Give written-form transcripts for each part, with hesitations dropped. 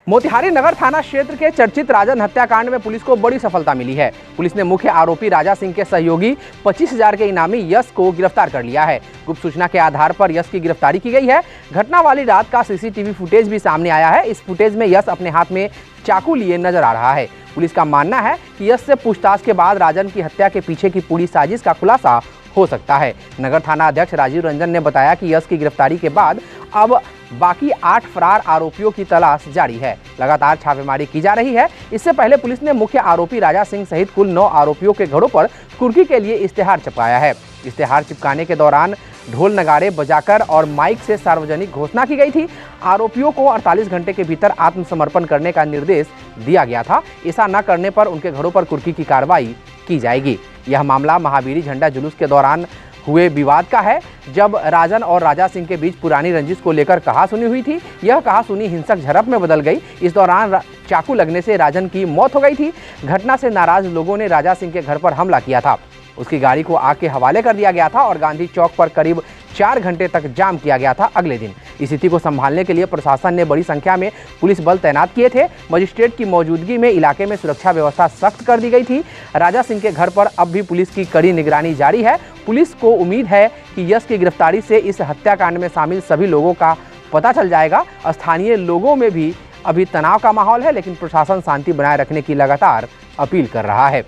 मोतिहारी नगर थाना क्षेत्र के चर्चित राजन हत्याकांड में पुलिस को बड़ी सफलता मिली है। पुलिस ने मुख्य आरोपी राजा सिंह के सहयोगी 25,000 के इनामी यश को गिरफ्तार कर लिया है। गुप्त सूचना के आधार पर यश की गिरफ्तारी की गई है। घटना वाली रात का सीसीटीवी फुटेज भी सामने आया है। इस फुटेज में यश अपने हाथ में चाकू लिए नजर आ रहा है। पुलिस का मानना है कि यश से पूछताछ के बाद राजन की हत्या के पीछे की पूरी साजिश का खुलासा हो सकता है। नगर थाना अध्यक्ष राजीव रंजन ने बताया कि यश की गिरफ्तारी के बाद अब बाकी 8 फरार आरोपियों की तलाश जारी है। लगातार छापेमारी की जा रही है। इससे पहले पुलिस ने मुख्य आरोपी राजा सिंह सहित कुल 9 आरोपियों के घरों पर कुर्की के लिए इश्तेहार चिपकाया है। इश्तेहार चिपकाने के दौरान ढोल नगाड़े बजाकर और माइक से सार्वजनिक घोषणा की गई थी। आरोपियों को 48 घंटे के भीतर आत्मसमर्पण करने का निर्देश दिया गया था। ऐसा न करने पर उनके घरों पर कुर्की की कार्रवाई की जाएगी। यह मामला महावीरी झंडा जुलूस के दौरान हुए विवाद का है, जब राजन और राजा सिंह के बीच पुरानी रंजिश को लेकर कहासुनी हुई थी। यह कहासुनी हिंसक झड़प में बदल गई। इस दौरान चाकू लगने से राजन की मौत हो गई थी। घटना से नाराज लोगों ने राजा सिंह के घर पर हमला किया था। उसकी गाड़ी को आग के हवाले कर दिया गया था और गांधी चौक पर करीब 4 घंटे तक जाम किया गया था। अगले दिन स्थिति को संभालने के लिए प्रशासन ने बड़ी संख्या में पुलिस बल तैनात किए थे। मजिस्ट्रेट की मौजूदगी में इलाके में सुरक्षा व्यवस्था सख्त कर दी गई थी। राजा सिंह के घर पर अब भी पुलिस की कड़ी निगरानी जारी है। पुलिस को उम्मीद है कि यश की गिरफ्तारी से इस हत्याकांड में शामिल सभी लोगों का पता चल जाएगा। स्थानीय लोगों में भी अभी तनाव का माहौल है, लेकिन प्रशासन शांति बनाए रखने की लगातार अपील कर रहा है।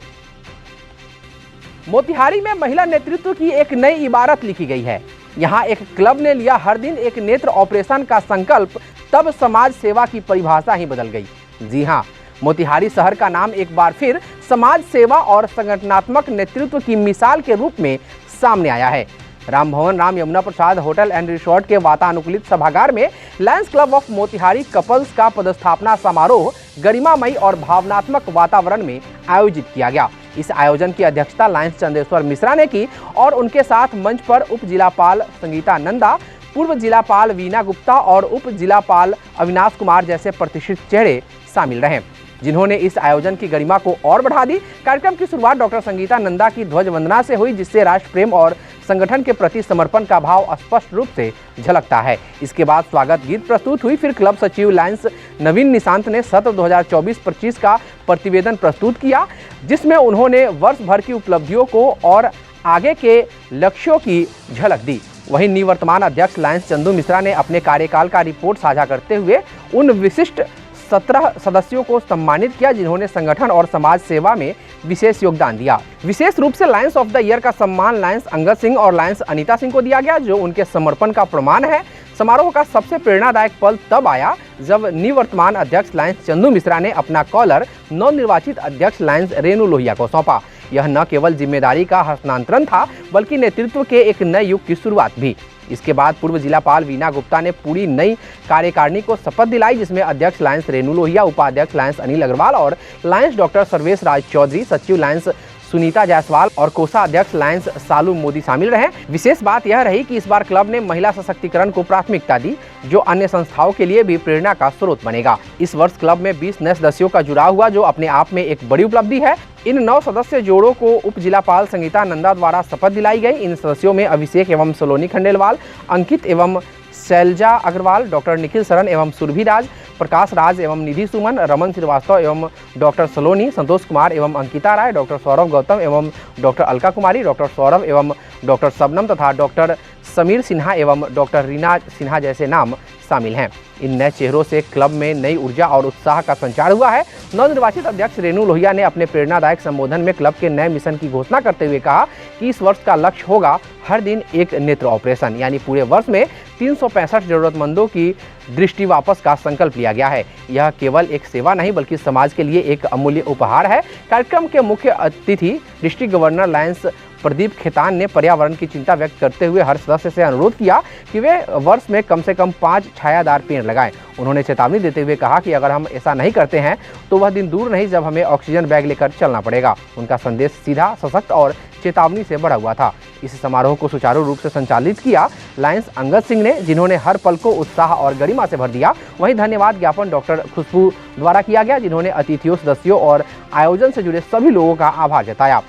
मोतिहारी में महिला नेतृत्व की एक नई इबारत लिखी गई है। यहाँ एक क्लब ने लिया हर दिन एक नेत्र ऑपरेशन का संकल्प, तब समाज सेवा की परिभाषा ही बदल गई। जी हाँ, मोतिहारी शहर का नाम एक बार फिर समाज सेवा और संगठनात्मक नेतृत्व की मिसाल के रूप में सामने आया है। राम भवन Ram Yamuna Prasad hotel and resort के वातानुकूलित सभागार में Lions club of Motihari couples का पदस्थापना समारोह गरिमामयी और भावनात्मक वातावरण में आयोजित किया गया। इस आयोजन की अध्यक्षता लायंस चंदेश्वर मिश्रा ने की और उनके साथ मंच पर उप जिलापाल संगीता नंदा, पूर्व जिलापाल वीना गुप्ता और उप जिलापाल अविनाश कुमार जैसे प्रतिष्ठित चेहरे शामिल रहे, जिन्होंने इस आयोजन की गरिमा को और बढ़ा दी। कार्यक्रम की शुरुआत डॉक्टर संगीता नंदा की ध्वज वंदना से हुई, जिससे राष्ट्र प्रेम और संगठन के प्रति समर्पण का भाव स्पष्ट रूप से झलकता है। इसके बाद स्वागत गीत प्रस्तुत हुई। फिर क्लब सचिव लायंस नवीन निशांत ने सत्र 2024-25 का प्रतिवेदन प्रस्तुत किया, जिसमें उन्होंने वर्ष भर की उपलब्धियों को और आगे के लक्ष्यों की झलक दी। वहीं निवर्तमान अध्यक्ष लायंस चंदू मिश्रा ने अपने कार्यकाल का रिपोर्ट साझा करते हुए उन विशिष्ट 17 सदस्यों को सम्मानित किया, जिन्होंने संगठन और समाज सेवा में विशेष योगदान दिया। विशेष रूप से लायंस ऑफ द ईयर का सम्मान लायंस अंगद सिंह और लायंस अनीता सिंह को दिया गया, जो उनके समर्पण का प्रमाण है। समारोह का सबसे प्रेरणादायक पल तब आया जब निवर्तमान अध्यक्ष लायंस चंदू मिश्रा ने अपना कॉलर नवनिर्वाचित अध्यक्ष लायंस रेणु लोहिया को सौंपा। यह न केवल जिम्मेदारी का हस्तांतरण था, बल्कि नेतृत्व के एक नए युग की शुरुआत भी। इसके बाद पूर्व जिलापाल वीना गुप्ता ने पूरी नई कार्यकारिणी को शपथ दिलाई, जिसमें अध्यक्ष लायंस रेणु लोहिया, उपाध्यक्ष लायंस अनिल अग्रवाल और लायंस डॉक्टर सर्वेश राज चौधरी, सचिव लायंस सुनीता जायसवाल और कोषाध्यक्ष लायंस सालू मोदी शामिल रहे। विशेष बात यह रही कि इस बार क्लब ने महिला सशक्तिकरण को प्राथमिकता दी, जो अन्य संस्थाओं के लिए भी प्रेरणा का स्रोत बनेगा। इस वर्ष क्लब में 20 नए सदस्यों का जुड़ाव हुआ, जो अपने आप में एक बड़ी उपलब्धि है। इन 9 सदस्य जोड़ों को उप जिलापाल संगीता नंदा द्वारा शपथ दिलाई गई। इन सदस्यों में अभिषेक एवं सलोनी खंडेलवाल, अंकित एवं शैलजा अग्रवाल, डॉक्टर निखिल शरण एवं सुरभि राज, प्रकाश राज एवं निधि सुमन, रमन श्रीवास्तव एवं डॉक्टर सलोनी, संतोष कुमार एवं अंकिता राय, डॉक्टर सौरभ गौतम एवं डॉक्टर अलका कुमारी, डॉक्टर सौरभ एवं डॉक्टर शबनम तथा डॉक्टर समीर सिन्हा एवं डॉक्टर रीना सिन्हा जैसे नाम शामिल हैं। इन नए चेहरों से क्लब में नई ऊर्जा और उत्साह का संचार हुआ है। नवनिर्वाचित अध्यक्ष रेणु लोहिया ने अपने प्रेरणादायक संबोधन में क्लब के नए मिशन की घोषणा करते हुए कहा कि इस वर्ष का लक्ष्य होगा हर दिन एक नेत्र ऑपरेशन, यानी पूरे वर्ष में 365 जरूरतमंदों की दृष्टि वापस का संकल्प लिया गया है। यह केवल एक सेवा नहीं, बल्कि समाज के लिए एक अमूल्य उपहार है। कार्यक्रम के मुख्य अतिथि district governor lions Pradeep Khetan ने पर्यावरण की चिंता व्यक्त करते हुए हर सदस्य से अनुरोध किया कि वे वर्ष में कम से कम 5 छायादार पेड़ लगाएं। उन्होंने चेतावनी देते हुए कहा कि अगर हम ऐसा नहीं करते हैं तो वह दिन दूर नहीं जब हमें ऑक्सीजन बैग लेकर चलना पड़ेगा। उनका संदेश सीधा, सशक्त और चेतावनी से भरा हुआ था। इस समारोह को सुचारू रूप से संचालित किया लायंस अंगद सिंह ने, जिन्होंने हर पल को उत्साह और गरिमा से भर दिया। वहीं धन्यवाद ज्ञापन डॉक्टर खुशबू द्वारा किया गया, जिन्होंने अतिथियों, सदस्यों और आयोजन से जुड़े सभी लोगों का आभार जताया।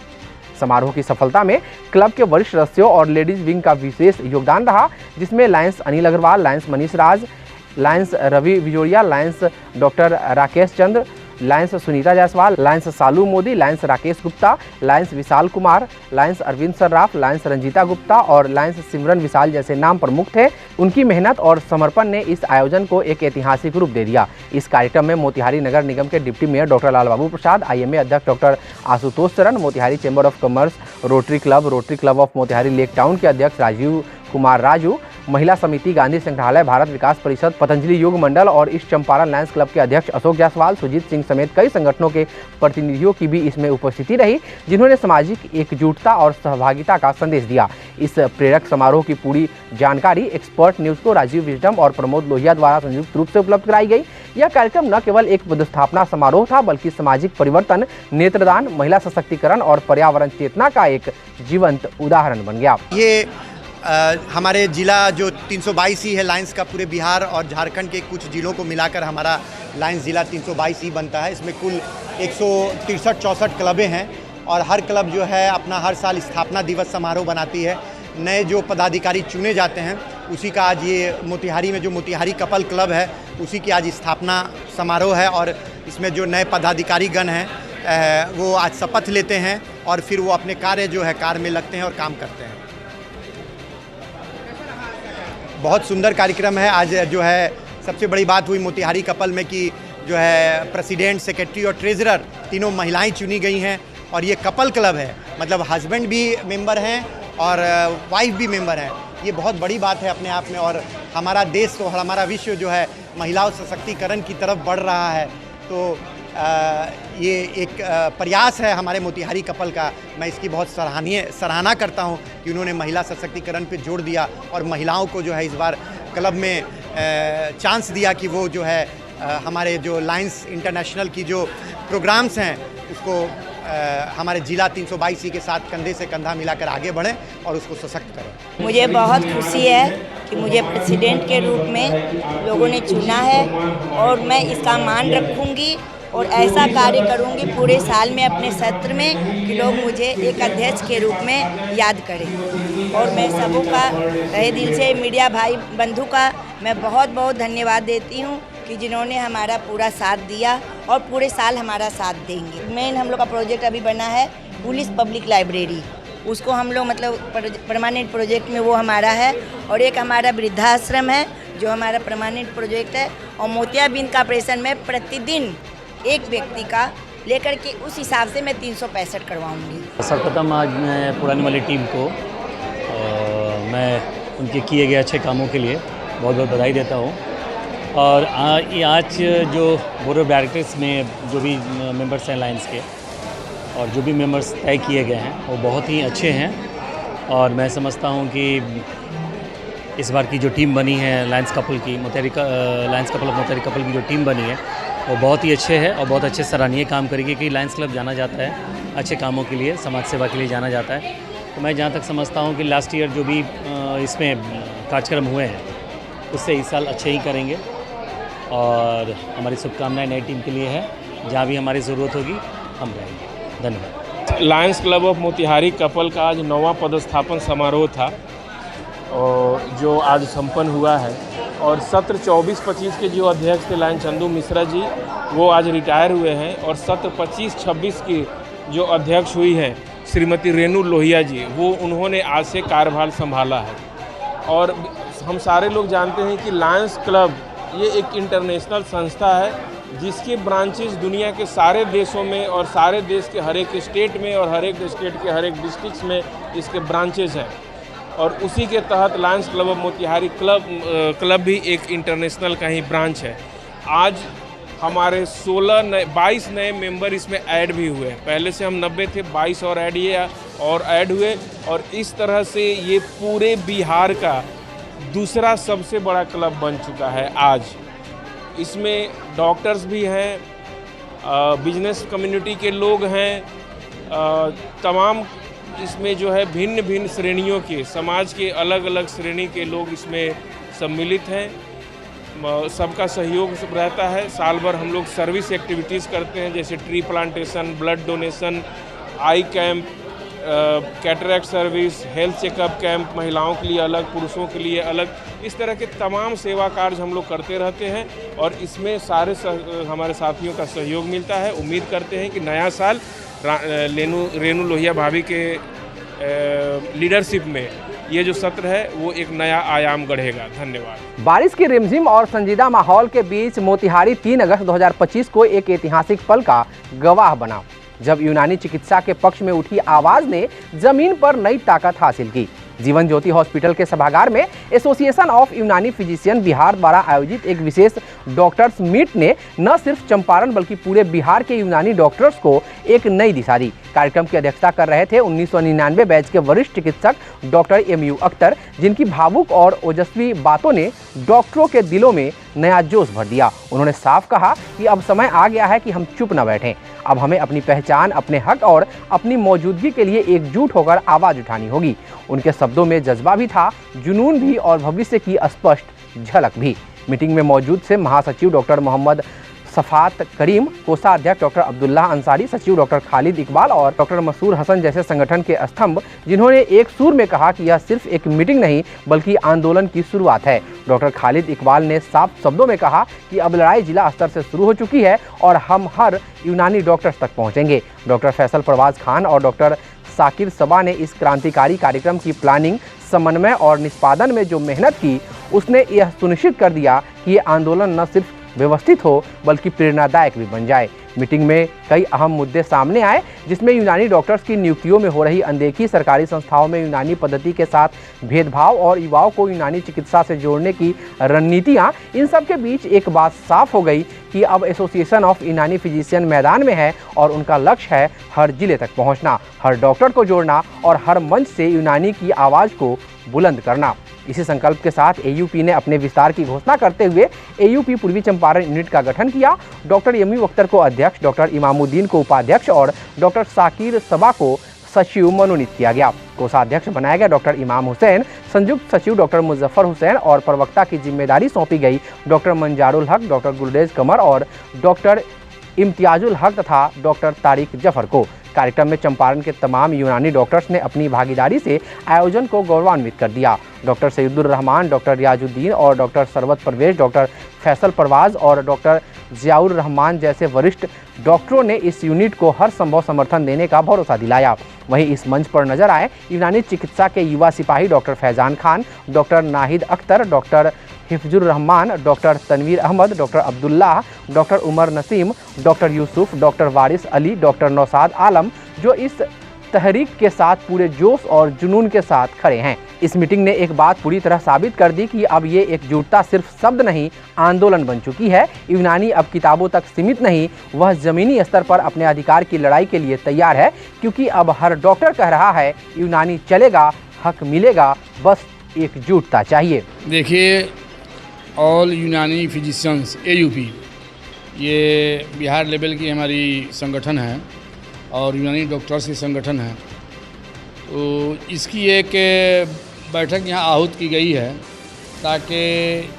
समारोह की सफलता में क्लब के वरिष्ठ सदस्यों और लेडीज विंग का विशेष योगदान रहा, जिसमें Lions Anil Agarwal, Lions Manish Raj Lions Ravi Vijodiya, Lions doctor Rakesh Chandra, Lions Sunita Jaiswal, Lions Salu Modi, Lions Rakesh Gupta, Lions Vishal Kumar, Lions Arvind Sarraf, Lions Ranjita Gupta और लायंस सिमरन विशाल जैसे नाम प्रमुख थे। उनकी मेहनत और समर्पण ने इस आयोजन को एक ऐतिहासिक रूप दे दिया। इस कार्यक्रम में मोतिहारी नगर निगम के डिप्टी मेयर डॉक्टर लाल बाबू प्रसाद, IMA अध्यक्ष डॉक्टर आशुतोष चरण, Motihari chamber of commerce, rotary club of Motihari lake town के अध्यक्ष राजीव कुमार राजू, महिला समिति, गांधी संग्रहालय, भारत विकास परिषद, पतंजलि योग मंडल और ईस्ट चंपारण लायंस क्लब के अध्यक्ष अशोक जायसवाल, सुजीत सिंह समेत कई संगठनों के प्रतिनिधियों की भी इसमें उपस्थिति रही, जिन्होंने सामाजिक एकजुटता और सहभागिता का संदेश दिया। इस प्रेरक समारोह की पूरी जानकारी एक्सपर्ट न्यूज को राजीव विजडम और प्रमोद लोहिया द्वारा संयुक्त रूप से उपलब्ध कराई गई। यह कार्यक्रम न केवल एक पदस्थापना समारोह था, बल्कि सामाजिक परिवर्तन, नेत्रदान, महिला सशक्तिकरण और पर्यावरण चेतना का एक जीवंत उदाहरण बन गया। ये हमारे ज़िला जो 322 ही है लायंस का, पूरे बिहार और झारखंड के कुछ ज़िलों को मिलाकर हमारा लायंस ज़िला 322 ही बनता है। इसमें कुल 163-64 क्लबें हैं और हर क्लब जो है अपना हर साल स्थापना दिवस समारोह बनाती है। नए जो पदाधिकारी चुने जाते हैं उसी का आज ये मोतिहारी में जो मोतिहारी कपल क्लब है उसी की आज स्थापना समारोह है और इसमें जो नए पदाधिकारी गण हैं वो आज शपथ लेते हैं और फिर वो अपने कार्य में लगते हैं और काम करते हैं। बहुत सुंदर कार्यक्रम है। आज जो है सबसे बड़ी बात हुई मोतिहारी कपल में कि जो है प्रेसिडेंट, सेक्रेटरी और ट्रेजरर तीनों महिलाएं चुनी गई हैं और ये कपल क्लब है, मतलब हस्बैंड भी मेंबर हैं और वाइफ भी मेंबर हैं। ये बहुत बड़ी बात है अपने आप में और हमारा देश और हमारा विश्व जो है महिलाओं सशक्तिकरण की तरफ बढ़ रहा है। तो ये एक प्रयास है हमारे मोतिहारी कपल का। मैं इसकी बहुत सराहना करता हूं कि उन्होंने महिला सशक्तिकरण पे जोर दिया और महिलाओं को जो है इस बार क्लब में चांस दिया कि वो जो है हमारे जो लायंस इंटरनेशनल की जो प्रोग्राम्स हैं उसको हमारे जिला 322 के साथ कंधे से कंधा मिलाकर आगे बढ़ें और उसको सशक्त करें। मुझे बहुत खुशी है कि मुझे प्रेसिडेंट के रूप में लोगों ने चुना है और मैं इसका मान रखूंगी और ऐसा कार्य करूंगी पूरे साल में अपने सत्र में कि लोग मुझे एक अध्यक्ष के रूप में याद करें। और मैं सबों का तहे दिल से मीडिया भाई बंधु का मैं बहुत बहुत धन्यवाद देती हूं कि जिन्होंने हमारा पूरा साथ दिया और पूरे साल हमारा साथ देंगे। मेन हम लोग का प्रोजेक्ट अभी बना है पुलिस पब्लिक लाइब्रेरी, उसको हम लोग मतलब परमानेंट प्रोजेक्ट में वो हमारा है और एक हमारा वृद्धाश्रम है जो हमारा परमानेंट प्रोजेक्ट है और मोतियाबिंद का ऑपरेशन में प्रतिदिन एक व्यक्ति का लेकर के उस हिसाब से मैं 365 करवाऊंगी। सर्वप्रथम आज मैं पुरानी वाली टीम को मैं उनके किए गए अच्छे कामों के लिए बहुत बहुत बधाई देता हूँ और आज जो बोर्ड ऑफ डायरेक्टर्स में जो भी मेंबर्स हैं लायंस के और जो भी मेंबर्स तय किए गए हैं वो बहुत ही अच्छे हैं और मैं समझता हूँ कि इस बार की जो टीम बनी है लायंस कपल की Lions couple of Motihari couple की जो टीम बनी है वो बहुत ही अच्छे है और बहुत अच्छे सराहनीय काम करेगी कि लायंस क्लब जाना जाता है अच्छे कामों के लिए, समाज सेवा के लिए जाना जाता है। तो मैं जहाँ तक समझता हूँ कि लास्ट ईयर जो भी इसमें कार्यक्रम हुए हैं उससे इस साल अच्छे ही करेंगे और हमारी शुभकामनाएं नई टीम के लिए है। जहाँ भी हमारी ज़रूरत होगी हम रहेंगे। धन्यवाद। Lions club of Motihari couple का आज 9वां पदस्थापन समारोह था और जो आज संपन्न हुआ है और सत्र 24-25 के जो अध्यक्ष थे लायन चंदू मिश्रा जी वो आज रिटायर हुए हैं और सत्र 25-26 की जो अध्यक्ष हुई है श्रीमती रेणु लोहिया जी वो उन्होंने आज से कार्यभार संभाला है। और हम सारे लोग जानते हैं कि लायंस क्लब ये एक इंटरनेशनल संस्था है जिसके ब्रांचेस दुनिया के सारे देशों में और सारे देश के हर एक स्टेट में और हर एक स्टेट के हर एक डिस्ट्रिक्ट्स में इसके ब्रांचेस हैं और उसी के तहत Lions club of Motihari club भी एक इंटरनेशनल का ही ब्रांच है। आज हमारे 22 नए मेंबर इसमें ऐड भी हुए। पहले से हम 90 थे, 22 और ऐड हुए और इस तरह से ये पूरे बिहार का दूसरा सबसे बड़ा क्लब बन चुका है। आज इसमें डॉक्टर्स भी हैं, बिजनेस कम्युनिटी के लोग हैं, तमाम इसमें जो है भिन्न भिन्न श्रेणियों के समाज के अलग अलग श्रेणी के लोग इसमें सम्मिलित हैं। सबका सहयोग रहता है। साल भर हम लोग सर्विस एक्टिविटीज़ करते हैं जैसे ट्री प्लांटेशन, ब्लड डोनेशन, आई camp cataract service, health checkup camp, महिलाओं के लिए अलग, पुरुषों के लिए अलग, इस तरह के तमाम सेवा कार्य हम लोग करते रहते हैं और इसमें सारे हमारे साथियों का सहयोग मिलता है। उम्मीद करते हैं कि नया साल रेणु लोहिया भाभी के लीडरशिप में ये जो सत्र है वो एक नया आयाम गढ़ेगा। धन्यवाद। बारिश की रिमझिम और संजीदा माहौल के बीच मोतिहारी 3 अगस्त 2025 को एक ऐतिहासिक पल का गवाह बना, जब यूनानी चिकित्सा के पक्ष में उठी आवाज ने जमीन पर नई ताकत हासिल की। जीवन ज्योति हॉस्पिटल के सभागार में एसोसिएशन ऑफ यूनानी फिजिशियन बिहार द्वारा आयोजित एक विशेष डॉक्टर्स मीट ने न सिर्फ चंपारण बल्कि पूरे बिहार के यूनानी डॉक्टर्स को एक नई दिशा दी। कार्यक्रम की अध्यक्षता कर रहे थे 1999 बैच के वरिष्ठ चिकित्सक डॉक्टर MU अख्तर, जिनकी भावुक और ओजस्वी बातों ने डॉक्टरों के दिलों में नया जोश भर दिया। उन्होंने साफ कहा कि अब समय आ गया है कि हम चुप न बैठें, अब हमें अपनी पहचान, अपने हक और अपनी मौजूदगी के लिए एकजुट होकर आवाज उठानी होगी। उनके शब्दों में जज्बा भी था, जुनून भी और भविष्य की स्पष्ट झलक भी। मीटिंग में मौजूद थे महासचिव डॉक्टर मोहम्मद सफात करीम, कोषाध्यक्ष डॉक्टर अब्दुल्ला अंसारी, सचिव डॉक्टर खालिद इकबाल और डॉक्टर मसूर हसन जैसे संगठन के स्तंभ, जिन्होंने एक सुर में कहा कि यह सिर्फ एक मीटिंग नहीं बल्कि आंदोलन की शुरुआत है। डॉक्टर खालिद इकबाल ने साफ शब्दों में कहा कि अब लड़ाई जिला स्तर से शुरू हो चुकी है और हम हर यूनानी डॉक्टर्स तक पहुंचेंगे। डॉक्टर फैसल परवाज खान और डॉक्टर साकिर सबा ने इस क्रांतिकारी कार्यक्रम की प्लानिंग, समन्वय और निष्पादन में जो मेहनत की, उसने यह सुनिश्चित कर दिया कि ये आंदोलन न सिर्फ व्यवस्थित हो बल्कि प्रेरणादायक भी बन जाए। मीटिंग में कई अहम मुद्दे सामने आए, जिसमें यूनानी डॉक्टर्स की नियुक्तियों में हो रही अनदेखी, सरकारी संस्थाओं में यूनानी पद्धति के साथ भेदभाव और युवाओं को यूनानी चिकित्सा से जोड़ने की रणनीतियां। इन सब के बीच एक बात साफ हो गई कि अब एसोसिएशन ऑफ यूनानी फिजिशियन मैदान में है और उनका लक्ष्य है हर जिले तक पहुंचना, हर डॉक्टर को जोड़ना और हर मंच से यूनानी की आवाज़ को बुलंद करना। इसी संकल्प के साथ AUP ने अपने विस्तार की घोषणा करते हुए AUP पूर्वी चंपारण यूनिट का गठन किया। डॉक्टर MU अख्तर को अध्यक्ष, डॉक्टर इमामुद्दीन को उपाध्यक्ष और डॉक्टर साकिर सबा को सचिव मनोनीत किया गया। कोषाध्यक्ष बनाया गया डॉक्टर इमाम हुसैन, संयुक्त सचिव डॉक्टर मुजफ्फर हुसैन और प्रवक्ता की जिम्मेदारी सौंपी गई डॉक्टर मंजारुल हक, डॉक्टर गुलरेज कमर और डॉक्टर इम्तियाजुल हक तथा डॉक्टर तारिक जफर को। कार्यक्रम में चंपारण के तमाम यूनानी डॉक्टर्स ने अपनी भागीदारी से आयोजन को गौरवान्वित कर दिया। डॉक्टर सैयदुर रहमान, डॉक्टर रियाजुद्दीन और डॉक्टर सरवत परवेज, डॉक्टर फैसल परवाज और डॉक्टर जियाउर रहमान जैसे वरिष्ठ डॉक्टरों ने इस यूनिट को हर संभव समर्थन देने का भरोसा दिलाया। वहीं इस मंच पर नजर आए यूनानी चिकित्सा के युवा सिपाही doctor Faizan Khan, doctor Nahid Akhtar, doctor Hifzur Rahman, doctor Tanveer Ahmed, doctor Abdullah, doctor Umar Naseem, doctor Yusuf, doctor Waris Ali, doctor Naushad Alam, जो इस तहरीक के साथ पूरे जोश और जुनून के साथ खड़े हैं। इस मीटिंग ने एक बात पूरी तरह साबित कर दी कि अब ये एकजुटता सिर्फ शब्द नहीं, आंदोलन बन चुकी है। यूनानी अब किताबों तक सीमित नहीं, वह जमीनी स्तर पर अपने अधिकार की लड़ाई के लिए तैयार है, क्योंकि अब हर डॉक्टर कह रहा है यूनानी चलेगा, हक मिलेगा, बस एकजुटता चाहिए। देखिए, ऑल यूनानी फिजिशियंस AUP ये बिहार लेवल की हमारी संगठन है और यूनानी डॉक्टर्स की संगठन है। तो इसकी एक बैठक यहाँ आहूत की गई है ताकि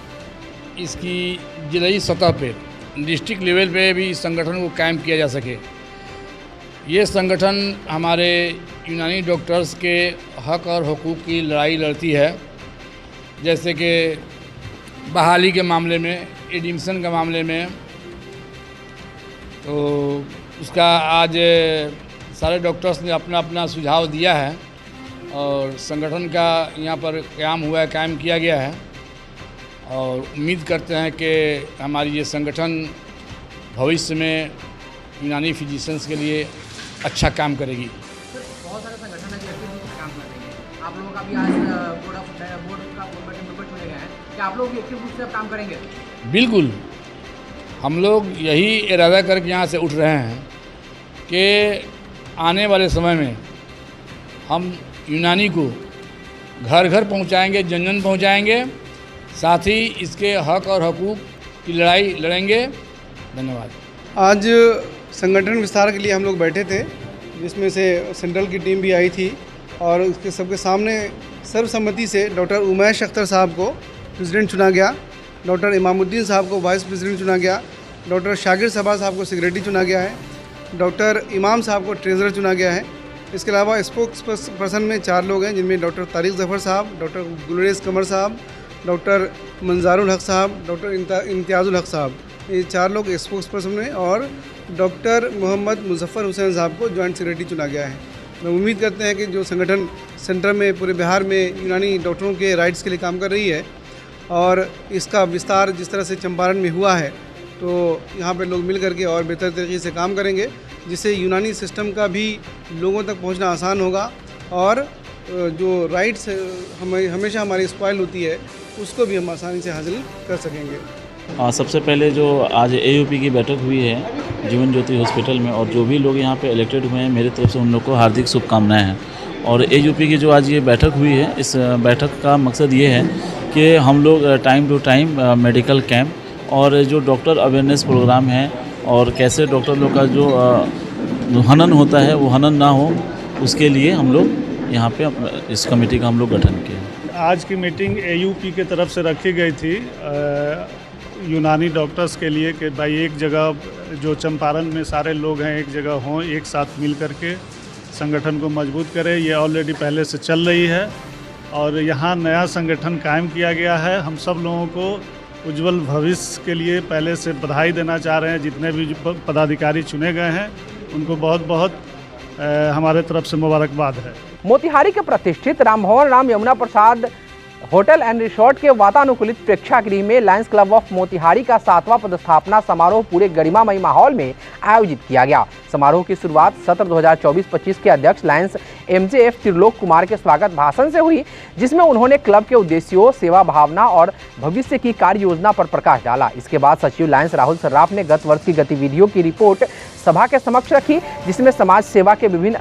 इसकी जिलाई सतह पे, डिस्ट्रिक्ट लेवल पे भी इस संगठन को कायम किया जा सके। ये संगठन हमारे यूनानी डॉक्टर्स के हक और हुकूक की लड़ाई लड़ती है, जैसे कि बहाली के मामले में, एडमिशन के मामले में। तो उसका आज सारे डॉक्टर्स ने अपना अपना सुझाव दिया है और संगठन का यहाँ पर क़याम हुआ है, कायम किया गया है और उम्मीद करते हैं कि हमारी ये संगठन भविष्य में यूनानी फिजिशियंस के लिए अच्छा काम करेगी। बहुत सारे संगठन है जो काम कर रहे हैं। आप लोगों का भी आज बोर्ड का मेंबर चुने गए हैं, क्या आप लोग एक्टिव रूप से काम करेंगे? बिल्कुल, हम लोग यही इरादा करके यहाँ से उठ रहे हैं कि आने वाले समय में हम यूनानी को घर घर पहुँचाएँगे, जन जन पहुँचाएँगे, साथ ही इसके हक और हकूक़ की लड़ाई लड़ेंगे। धन्यवाद। आज संगठन विस्तार के लिए हम लोग बैठे थे, जिसमें से सेंट्रल की टीम भी आई थी और उसके सबके सामने सर्वसम्मति से डॉक्टर उमैश अख्तर साहब को प्रेसिडेंट चुना गया, डॉक्टर इमामुद्दीन साहब को वाइस प्रेसिडेंट चुना गया, डॉक्टर शाकिर सबा साहब को सेक्रेटरी चुना गया है, डॉक्टर इमाम साहब को ट्रेजरर चुना गया है इसके अलावा स्पोक्स पर्सन में 4 लोग हैं, जिनमें डॉक्टर तारिक जफ़र साहब, डॉक्टर गुलरेज कमर साहब, डॉक्टर मंजारुल हक साहब, डॉक्टर इम्तियाज़ुल हक साहब, ये 4 लोग स्पोक्स पर्सन में, और डॉक्टर मोहम्मद मुजफ्फर हुसैन साहब को जॉइंट सेक्रेटरी चुना गया है। मैं उम्मीद करते हैं कि जो संगठन सेंटर में पूरे बिहार में यूनानी डॉक्टरों के राइट्स के लिए काम कर रही है, और इसका विस्तार जिस तरह से चंपारण में हुआ है, तो यहाँ पे लोग मिल करके और बेहतर तरीके से काम करेंगे, जिससे यूनानी सिस्टम का भी लोगों तक पहुँचना आसान होगा, और जो राइट्स हमेशा हमारी स्पॉइल होती है उसको भी हम आसानी से हासिल कर सकेंगे। सबसे पहले जो आज AUP की बैठक हुई है जीवन ज्योति हॉस्पिटल में, और जो भी लोग यहाँ पे इलेक्टेड हुए हैं, मेरी तरफ से उन लोग को हार्दिक शुभकामनाएं हैं। और AUP की जो आज ये बैठक हुई है, इस बैठक का मकसद ये है कि हम लोग time to time medical camp और जो डॉक्टर अवेयरनेस प्रोग्राम है, और कैसे डॉक्टर लोग का जो हनन होता है वो हनन ना हो, उसके लिए हम लोग यहाँ पे इस कमेटी का हम लोग गठन किया। आज की मीटिंग AUP की तरफ से रखी गई थी यूनानी डॉक्टर्स के लिए कि भाई एक जगह जो चंपारण में सारे लोग हैं एक जगह हों, एक साथ मिल करके संगठन को मजबूत करें। ये ऑलरेडी पहले से चल रही है और यहाँ नया संगठन कायम किया गया है। हम सब लोगों को उज्जवल भविष्य के लिए पहले से बधाई देना चाह रहे हैं। जितने भी पदाधिकारी चुने गए हैं उनको बहुत बहुत हमारे तरफ से मुबारकबाद है। मोतिहारी के प्रतिष्ठित Rambhawan Ram Yamuna Prasad hotel and resort के वातानुकूलित प्रेक्षागृह में लायंस क्लब ऑफ मोतिहारी का 7वां पदस्थापना समारोह पूरे गरिमामयी माहौल में आयोजित किया गया। समारोह की शुरुआत सत्र 2024-25 के अध्यक्ष लायंस MJF त्रिलोक कुमार के स्वागत भाषण से हुई, जिसमें उन्होंने क्लब के उद्देश्यों, सेवा भावना और भविष्य की कार्य योजना पर प्रकाश डाला। इसके बाद सचिव लायंस राहुल सर्राफ ने गत वर्ष की गतिविधियों की रिपोर्ट सभा के समक्ष रखी, जिसमें समाज सेवा के विभिन्न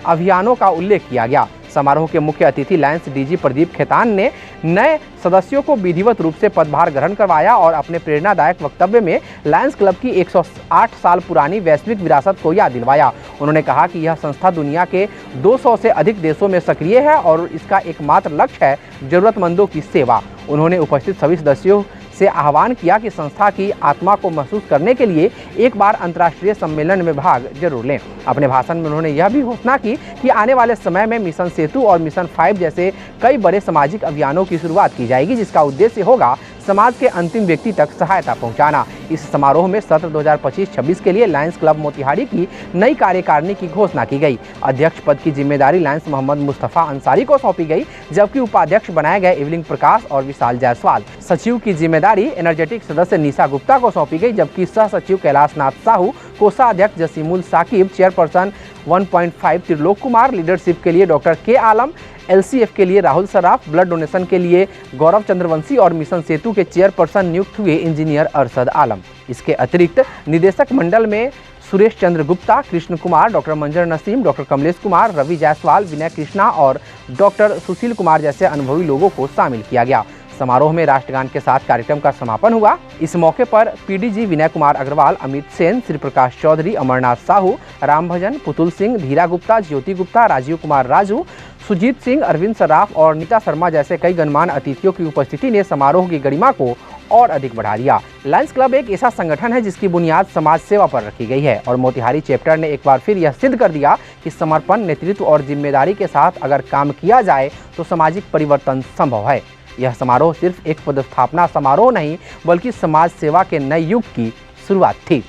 अभियानों का उल्लेख किया गया। समारोह के मुख्य अतिथि लायंस DG प्रदीप खेतान ने नए सदस्यों को विधिवत रूप से पदभार ग्रहण करवाया और अपने प्रेरणादायक वक्तव्य में लायंस क्लब की 108 साल पुरानी वैश्विक विरासत को याद दिलवाया। उन्होंने कहा कि यह संस्था दुनिया के 200 से अधिक देशों में सक्रिय है और इसका एकमात्र लक्ष्य है जरूरतमंदों की सेवा। उन्होंने उपस्थित सभी सदस्यों से आह्वान किया कि संस्था की आत्मा को महसूस करने के लिए एक बार अंतर्राष्ट्रीय सम्मेलन में भाग जरूर लें। अपने भाषण में उन्होंने यह भी घोषणा की कि आने वाले समय में मिशन सेतु और मिशन 5 जैसे कई बड़े सामाजिक अभियानों की शुरुआत की जाएगी, जिसका उद्देश्य होगा समाज के अंतिम व्यक्ति तक सहायता पहुंचाना। इस समारोह में सत्र 2025-26 के लिए लायंस क्लब मोतिहारी की नई कार्यकारिणी की घोषणा की गई। अध्यक्ष पद की जिम्मेदारी लायंस मोहम्मद मुस्तफ़ा अंसारी को सौंपी गई, जबकि उपाध्यक्ष बनाए गए इवलिंग प्रकाश और विशाल जायसवाल। सचिव की जिम्मेदारी एनर्जेटिक सदस्य निशा गुप्ता को सौंपी गई, जबकि सह सचिव कैलाश नाथ साहू, कोषाध्यक्ष जसीमुल साकिब, चेयरपर्सन 1.5 त्रिलोक कुमार, लीडरशिप के लिए डॉक्टर के आलम, LCF के लिए राहुल सराफ, ब्लड डोनेशन के लिए गौरव चंद्रवंशी और मिशन सेतु के चेयरपर्सन नियुक्त हुए इंजीनियर अरशद आलम। इसके अतिरिक्त निदेशक मंडल में सुरेश चंद्र गुप्ता, कृष्ण कुमार, डॉक्टर मंजर नसीम, डॉक्टर कमलेश कुमार, रवि जायसवाल, विनय कृष्णा और डॉक्टर सुशील कुमार जैसे अनुभवी लोगों को शामिल किया गया। समारोह में राष्ट्रगान के साथ कार्यक्रम का समापन हुआ। इस मौके पर PDG विनय कुमार अग्रवाल, अमित सेन, श्री प्रकाश चौधरी, अमरनाथ साहू, राम भजन, पुतुल सिंह, धीरा गुप्ता, ज्योति गुप्ता, राजीव कुमार राजू, सुजीत सिंह, अरविंद सराफ और नीता शर्मा जैसे कई गणमान्य अतिथियों की उपस्थिति ने समारोह की गरिमा को और अधिक बढ़ा दिया। लायंस क्लब एक ऐसा संगठन है जिसकी बुनियाद समाज सेवा पर रखी गई है और मोतिहारी चैप्टर ने एक बार फिर यह सिद्ध कर दिया कि समर्पण, नेतृत्व और जिम्मेदारी के साथ अगर काम किया जाए तो सामाजिक परिवर्तन संभव है। यह समारोह सिर्फ एक पदस्थापना समारोह नहीं, बल्कि समाज सेवा के नए युग की शुरुआत थी।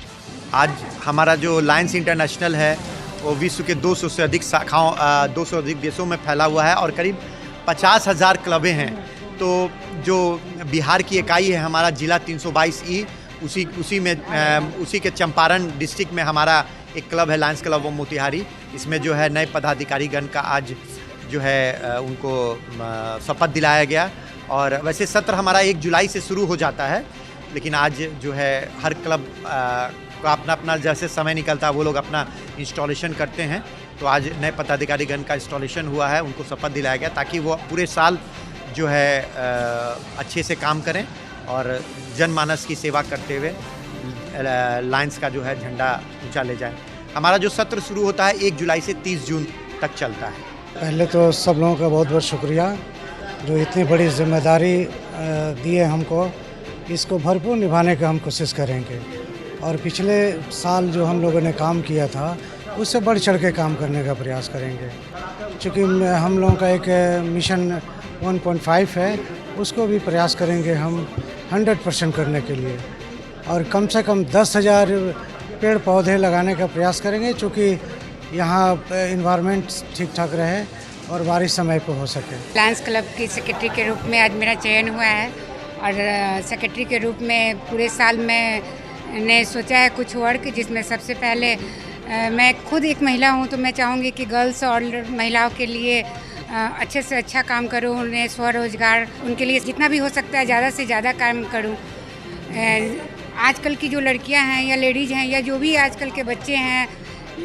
आज हमारा जो लायंस इंटरनेशनल है वो विश्व के 200 से अधिक शाखाओं 200 अधिक देशों में फैला हुआ है और करीब 50,000 क्लबें हैं। तो जो बिहार की इकाई है हमारा जिला 322E, उसी के चंपारण डिस्ट्रिक्ट में हमारा एक क्लब है लायंस क्लब ऑफ मोतिहारी। इसमें जो है नए पदाधिकारीगण का आज जो है उनको शपथ दिलाया गया। और वैसे सत्र हमारा 1 जुलाई से शुरू हो जाता है, लेकिन आज जो है हर क्लब का अपना अपना जैसे समय निकलता है वो लोग अपना इंस्टॉलेशन करते हैं। तो आज नए पदाधिकारीगण का इंस्टॉलेशन हुआ है, उनको शपथ दिलाया गया ताकि वो पूरे साल जो है अच्छे से काम करें और जनमानस की सेवा करते हुए लायंस का जो है झंडा ऊंचा ले जाएं। हमारा जो सत्र शुरू होता है 1 जुलाई से 30 जून तक चलता है। पहले तो सब लोगों का बहुत बहुत शुक्रिया जो इतनी बड़ी जिम्मेदारी दिए हमको। इसको भरपूर निभाने का हम कोशिश करेंगे। और पिछले साल जो हम लोगों ने काम किया था उससे बढ़ चढ़ के काम करने का प्रयास करेंगे। चूँकि हम लोगों का एक मिशन 1.5 है, उसको भी प्रयास करेंगे हम 100% करने के लिए, और कम से कम 10,000 पेड़ पौधे लगाने का प्रयास करेंगे, चूँकि यहाँ इन्वायरमेंट ठीक ठाक रहे और बारिश समय पर हो सके। लायंस क्लब की सेक्रेटरी के रूप में आज मेरा चयन हुआ है, और सेक्रेटरी के रूप में पूरे साल मैंने सोचा है कुछ वर्क, जिसमें सबसे पहले मैं खुद एक महिला हूँ, तो मैं चाहूँगी कि गर्ल्स और महिलाओं के लिए अच्छे से अच्छा काम करूँ, उन्हें स्वरोजगार, उनके लिए जितना भी हो सकता है ज़्यादा से ज़्यादा काम करूँ। आजकल की जो लड़कियां हैं या लेडीज़ हैं या जो भी आजकल के बच्चे हैं,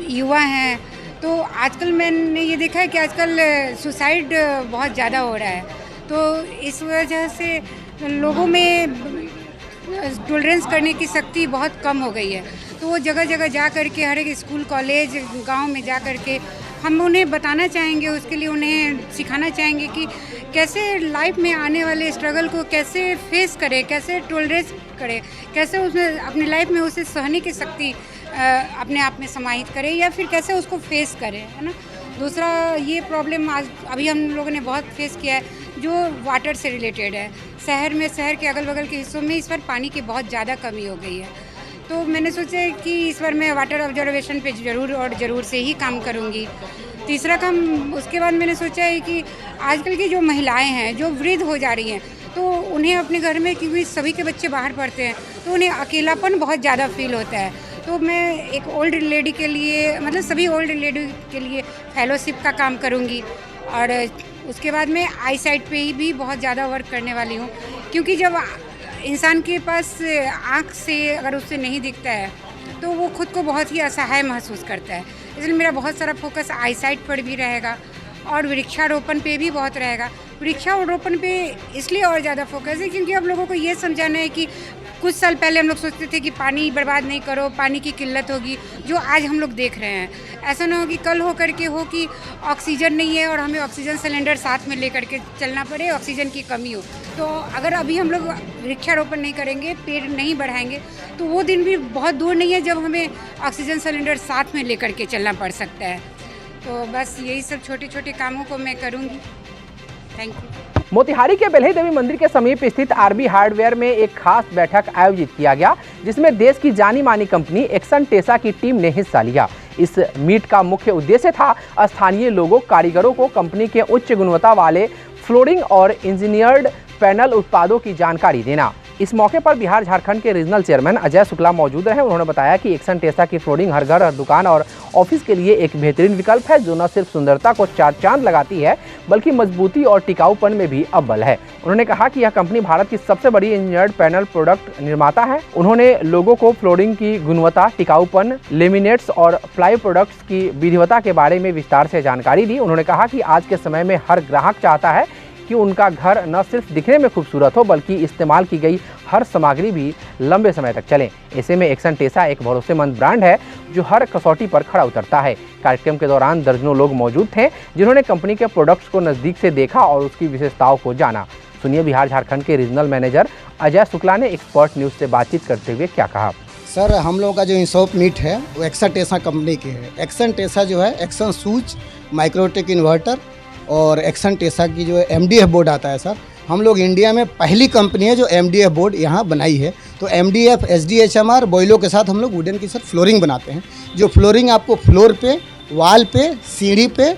युवा हैं, तो आजकल मैंने ये देखा है कि आजकल सुसाइड बहुत ज़्यादा हो रहा है। तो इस वजह से लोगों में टॉलरेंस करने की शक्ति बहुत कम हो गई है। तो वो जगह जगह जा कर के, हर एक स्कूल कॉलेज गांव में जा कर के हम उन्हें बताना चाहेंगे, उसके लिए उन्हें सिखाना चाहेंगे कि कैसे लाइफ में आने वाले स्ट्रगल को कैसे फेस करें, कैसे टॉलरेंस करें, कैसे उसमें अपनी लाइफ में उसे सहने की शक्ति अपने आप में समाहित करें, या फिर कैसे उसको फेस करें, है ना। दूसरा ये प्रॉब्लम आज अभी हम लोगों ने बहुत फेस किया है, जो वाटर से रिलेटेड है। शहर के अगल बगल के हिस्सों में इस बार पानी की बहुत ज़्यादा कमी हो गई है। तो मैंने सोचा कि इस बार मैं वाटर ऑब्जर्वेशन पे ज़रूर से ही काम करूँगी। तीसरा काम उसके बाद मैंने सोचा है कि आजकल की जो महिलाएं हैं जो वृद्ध हो जा रही हैं, तो उन्हें अपने घर में, क्योंकि सभी के बच्चे बाहर पढ़ते हैं, तो उन्हें अकेलापन बहुत ज़्यादा फील होता है। तो मैं एक ओल्ड लेडी के लिए, मतलब सभी ओल्ड लेडी के लिए फेलोशिप का काम करूँगी। और उसके बाद मैं आई साइट पे ही भी बहुत ज़्यादा वर्क करने वाली हूँ, क्योंकि जब इंसान के पास आँख से अगर उससे नहीं दिखता है तो वो खुद को बहुत ही असहाय महसूस करता है। इसलिए मेरा बहुत सारा फोकस आई साइट पर भी रहेगा और वृक्षारोपण पे भी बहुत रहेगा। वृक्षारोपण पे इसलिए और ज़्यादा फोकस है क्योंकि अब लोगों को ये समझाना है कि कुछ साल पहले हम लोग सोचते थे कि पानी बर्बाद नहीं करो, पानी की किल्लत होगी, जो आज हम लोग देख रहे हैं। ऐसा ना हो कि कल हो करके हो कि ऑक्सीजन नहीं है और हमें ऑक्सीजन सिलेंडर साथ में लेकर के चलना पड़े, ऑक्सीजन की कमी हो। तो अगर अभी हम लोग वृक्षारोपण नहीं करेंगे, पेड़ नहीं बढ़ाएंगे, तो वो दिन भी बहुत दूर नहीं है जब हमें ऑक्सीजन सिलेंडर साथ में लेकर के चलना पड़ सकता है। तो बस यही सब छोटे छोटे कामों को मैं करूँगी। Thank you. मोतिहारी के बेल्हे देवी मंदिर के समीप स्थित आरबी हार्डवेयर में एक खास बैठक आयोजित किया गया, जिसमें देश की जानी मानी कंपनी एक्सन टेसा की टीम ने हिस्सा लिया। इस मीट का मुख्य उद्देश्य था स्थानीय लोगों, कारीगरों को कंपनी के उच्च गुणवत्ता वाले फ्लोरिंग और इंजीनियर्ड पैनल उत्पादों की जानकारी देना। इस मौके पर बिहार झारखंड के रीजनल चेयरमैन अजय शुक्ला मौजूद रहे। उन्होंने बताया कि एक्सन टेसा की फ्लोरिंग हर घर, हर दुकान और ऑफिस के लिए एक बेहतरीन विकल्प है, जो न सिर्फ सुंदरता को चार चांद लगाती है बल्कि मजबूती और टिकाऊपन में भी अव्वल है। उन्होंने कहा कि यह कंपनी भारत की सबसे बड़ी इंजीनियर्ड पैनल प्रोडक्ट निर्माता है। उन्होंने लोगों को फ्लोरिंग की गुणवत्ता, टिकाऊपन, लेमिनेट्स और प्लाई प्रोडक्ट्स की विधिवता के बारे में विस्तार से जानकारी दी। उन्होंने कहा कि आज के समय में हर ग्राहक चाहता है कि उनका घर न सिर्फ दिखने में खूबसूरत हो बल्कि इस्तेमाल की गई हर सामग्री भी लंबे समय तक चले। ऐसे में एक्सन टेसा एक भरोसेमंद ब्रांड है जो हर कसौटी पर खड़ा उतरता है। कार्यक्रम के दौरान दर्जनों लोग मौजूद थे जिन्होंने कंपनी के प्रोडक्ट्स को नज़दीक से देखा और उसकी विशेषताओं को जाना। सुनिए बिहार झारखंड के रीजनल मैनेजर अजय शुक्ला ने एक्सपर्ट न्यूज़ से बातचीत करते हुए क्या कहा। सर, हम लोगों का जो इंसॉप मीट है वो एक्सन टेसा कंपनी की है। एक्सन टेसा जो है एक्सन सूच, माइक्रोटेक इन्वर्टर और एक्सन टेसा की जो MDF बोर्ड आता है सर, हम लोग इंडिया में पहली कंपनी है जो MDF बोर्ड यहाँ बनाई है। तो MDF, SDHMR बॉयलों के साथ हम लोग वुडन की सर फ्लोरिंग बनाते हैं, जो फ्लोरिंग आपको फ्लोर पे, वाल पे, सीढ़ी पे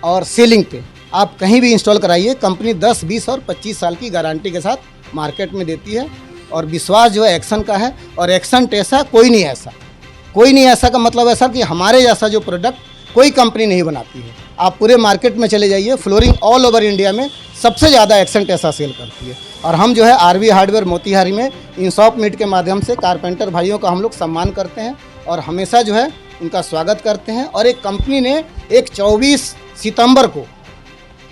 और सीलिंग पे आप कहीं भी इंस्टॉल कराइए। कंपनी 10, 20 और 25 साल की गारंटी के साथ मार्केट में देती है और विश्वास जो है एक्सन का है। और एक्सन टेसा कोई नहीं ऐसा का मतलब है सर कि हमारे जैसा जो प्रोडक्ट कोई कंपनी नहीं बनाती है। आप पूरे मार्केट में चले जाइए, फ्लोरिंग ऑल ओवर इंडिया में सबसे ज़्यादा एक्सन टेसा सेल करती है। और हम जो है आरबी हार्डवेयर मोतिहारी में इंसॉप मीट के माध्यम से कारपेंटर भाइयों का हम लोग सम्मान करते हैं और हमेशा जो है उनका स्वागत करते हैं। और एक कंपनी ने एक 24 सितंबर को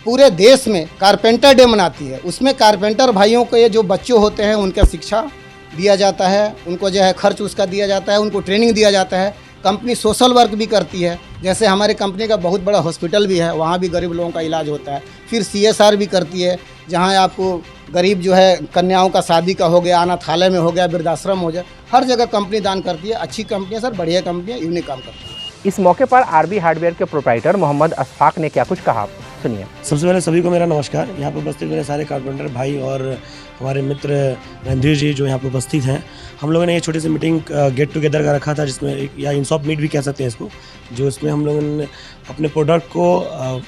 पूरे देश में कारपेंटर डे मनाती है। उसमें कारपेंटर भाइयों को ये जो बच्चे होते हैं उनका शिक्षा दिया जाता है, उनको जो है खर्च उसका दिया जाता है, उनको ट्रेनिंग दिया जाता है। कंपनी सोशल वर्क भी करती है, जैसे हमारे कंपनी का बहुत बड़ा हॉस्पिटल भी है, वहाँ भी गरीब लोगों का इलाज होता है। फिर CSR भी करती है, जहाँ आपको गरीब जो है कन्याओं का शादी का हो गया, अनाथालय में हो गया, वृद्धाश्रम हो गया, हर जगह कंपनी दान करती है। अच्छी कंपनी है सर, बढ़िया कंपनी है, यूनिक काम करती है। इस मौके पर आरबी हार्डवेयर के प्रोप्राइटर मोहम्मद अशफाक ने क्या कुछ कहा, सुनिए। सबसे पहले सभी को मेरा नमस्कार। यहाँ पर उपस्थित मेरे सारे कारपेंटर भाई और हमारे मित्र रणधीर जी जो यहाँ पर उपस्थित हैं। हम लोगों ने ये छोटी सी मीटिंग गेट टुगेदर का रखा था, जिसमें एक या इंसॉप मीट भी कह सकते हैं इसको, जो इसमें हम लोगों ने अपने प्रोडक्ट को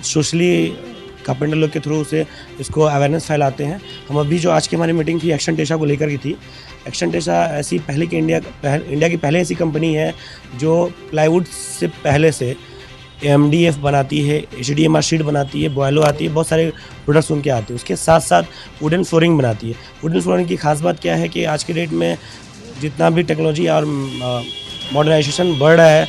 सोशली कारपेंटर लोग के थ्रू से इसको अवेयरनेस फैलाते हैं। हम अभी जो आज की हमारी मीटिंग थी एक्शन टेसा को लेकर की थी। एक्शन टेसा ऐसी पहले की इंडिया की पहले ऐसी कंपनी है जो प्लाईवुड से पहले से MDF बनाती है, HDMR शीट बनाती है, बॉयलो आती है, बहुत सारे प्रोडक्ट्स उनके आते हैं। उसके साथ साथ वुडन फ्लोरिंग बनाती है। वुडन फ्लोरिंग की खास बात क्या है कि आज के डेट में जितना भी टेक्नोलॉजी और मॉडर्नाइजेशन बढ़ रहा है,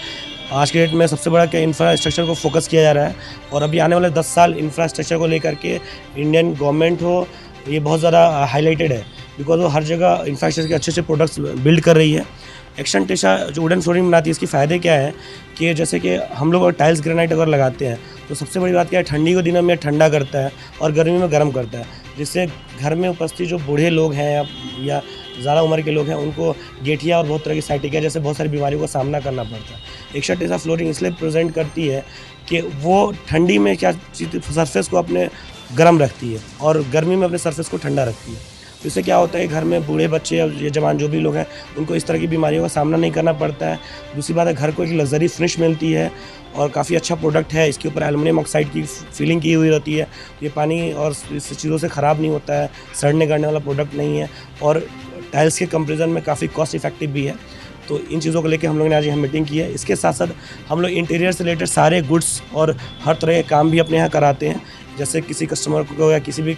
आज के डेट में सबसे बड़ा क्या इंफ्रास्ट्रक्चर को फोकस किया जा रहा है। और अभी आने वाले 10 साल इंफ्रास्ट्रक्चर को लेकर के इंडियन गवर्नमेंट हो, ये बहुत ज़्यादा हाईलाइटेड है, बिकॉज वो हर जगह इंफ्रास्ट्रक्चर के अच्छे प्रोडक्ट्स बिल्ड कर रही है। एक्शन टेसा जो वुडन फ्लोरिंग बनाती है, इसकी फ़ायदे क्या है कि जैसे कि हम लोग टाइल्स ग्रेनाइट अगर लगाते हैं तो सबसे बड़ी बात क्या है, ठंडी के दिनों में ठंडा करता है और गर्मी में गर्म करता है, जिससे घर में उपस्थित जो बूढ़े लोग हैं या ज़्यादा उम्र के लोग हैं उनको गेठिया और बहुत तरह की साइटिका जैसे बहुत सारी बीमारियों का सामना करना पड़ता है। एक्शन टेसा फ्लोरिंग इसलिए प्रेजेंट करती है कि वो ठंडी में क्या सरफेस को अपने गर्म रखती है और गर्मी में अपने सरफेस को ठंडा रखती है। तो इससे क्या होता है, घर में बूढ़े बच्चे या जवान जो भी लोग हैं उनको इस तरह की बीमारियों का सामना नहीं करना पड़ता है। दूसरी बात है, घर को एक लग्जरी फिनिश मिलती है और काफ़ी अच्छा प्रोडक्ट है। इसके ऊपर एल्युमिनियम ऑक्साइड की फीलिंग की हुई रहती है। ये पानी और इस चीज़ों से ख़राब नहीं होता है, सड़ने गड़ने वाला प्रोडक्ट नहीं है और टाइल्स के कंपेरिजन में काफ़ी कॉस्ट इफेक्टिव भी है। तो इन चीज़ों को लेकर हम लोगों ने आज यहाँ मीटिंग की है। इसके साथ साथ हम लोग इंटीरियर से रिलेटेड सारे गुड्स और हर तरह के काम भी अपने यहाँ कराते हैं। जैसे किसी कस्टमर को या किसी भी